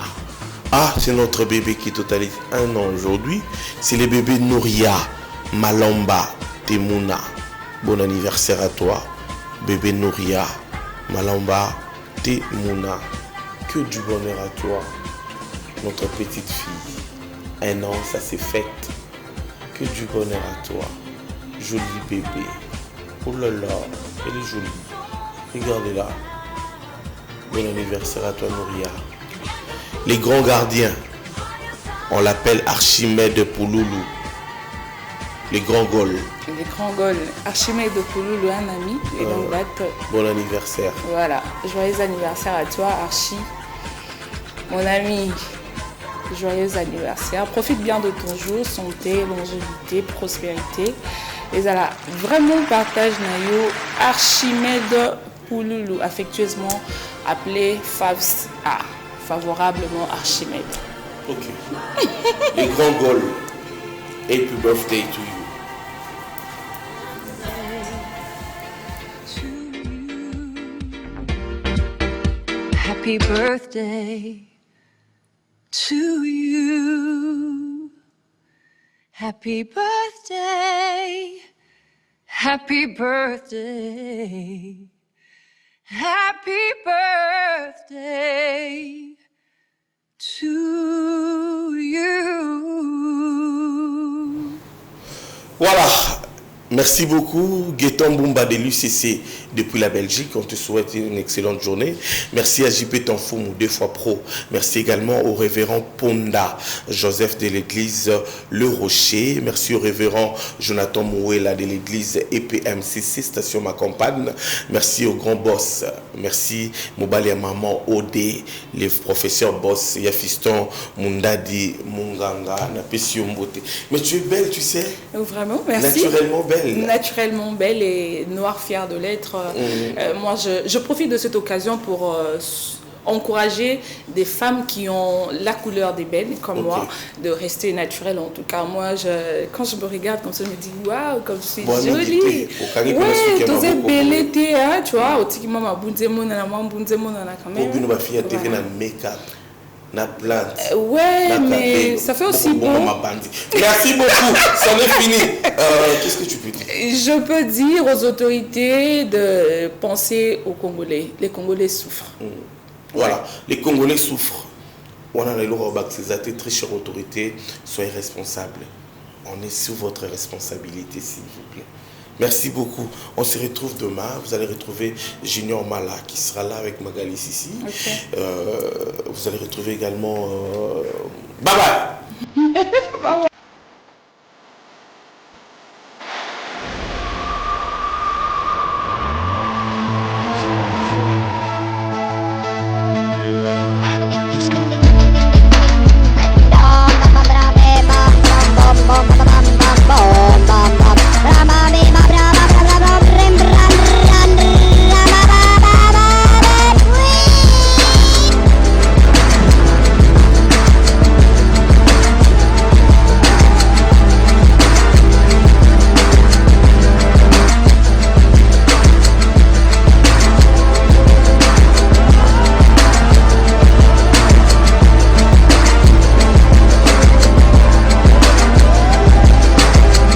Ah, c'est notre bébé qui totalise 1 an aujourd'hui. C'est le bébé Nouria Malamba Temuna. Bon anniversaire à toi, bébé Nouria Malamba Temuna. Que du bonheur à toi, notre petite fille. 1 an, ça s'est fait. Que du bonheur à toi, joli bébé. Oh là là, elle est jolie. Regardez-la. Bon anniversaire à toi, Nouria. Les grands gardiens, on l'appelle Archimède Pouloulou. Les grands Gaules. Les grands Gaules. Archimède Pouloulou, un ami. Et donc, bon anniversaire. Voilà. Joyeux anniversaire à toi, Archie. Mon ami, joyeux anniversaire. Profite bien de ton jour. Santé, longévité, prospérité. Et voilà, vraiment partage Nayo Archimède Pouloulou, affectueusement appelé Favs A. Favorablement Archimède. Ok. Les grands Gaules. Happy birthday to you. Happy birthday to you. Happy birthday. Happy birthday. Happy birthday to you. Voilà. Merci beaucoup, Gaëtan Boumba de l'UCC depuis la Belgique. On te souhaite une excellente journée. Merci à JP Tanfoumou, 2 fois pro. Merci également au révérend Ponda Joseph de l'église Le Rocher. Merci au révérend Jonathan Mouela de l'église EPMCC, station Ma Campagne. Merci au grand boss. Merci Mobali à Maman Odé, les professeurs boss, Yafiston, Mundadi, Munganga, Napessi Mbote. Mais tu es belle, tu sais. Vraiment, merci. Naturellement belle. Naturellement belle et noire, fière de l'être. Moi, je profite de cette occasion pour encourager des femmes qui ont la couleur d'ébène, comme moi, de rester naturelle. En tout cas, moi, quand je me regarde comme ça, je me dis, waouh, comme je suis jolie. Ouais, tous ces belles étés, tu vois, au petit moment, quand même. make-up. La plante. Ouais, mais ça fait aussi bon. Merci beaucoup, ça est fini. Qu'est-ce que tu peux dire? Je peux dire aux autorités de penser aux Congolais. Les Congolais souffrent. Voilà, les Congolais souffrent. On a les lois très chères autorités, soyez responsables. On est sous votre responsabilité, s'il vous plaît. Merci beaucoup. On se retrouve demain. Vous allez retrouver Junior Mala qui sera là avec Magali ici. Okay. Vous allez retrouver également... Bye bye.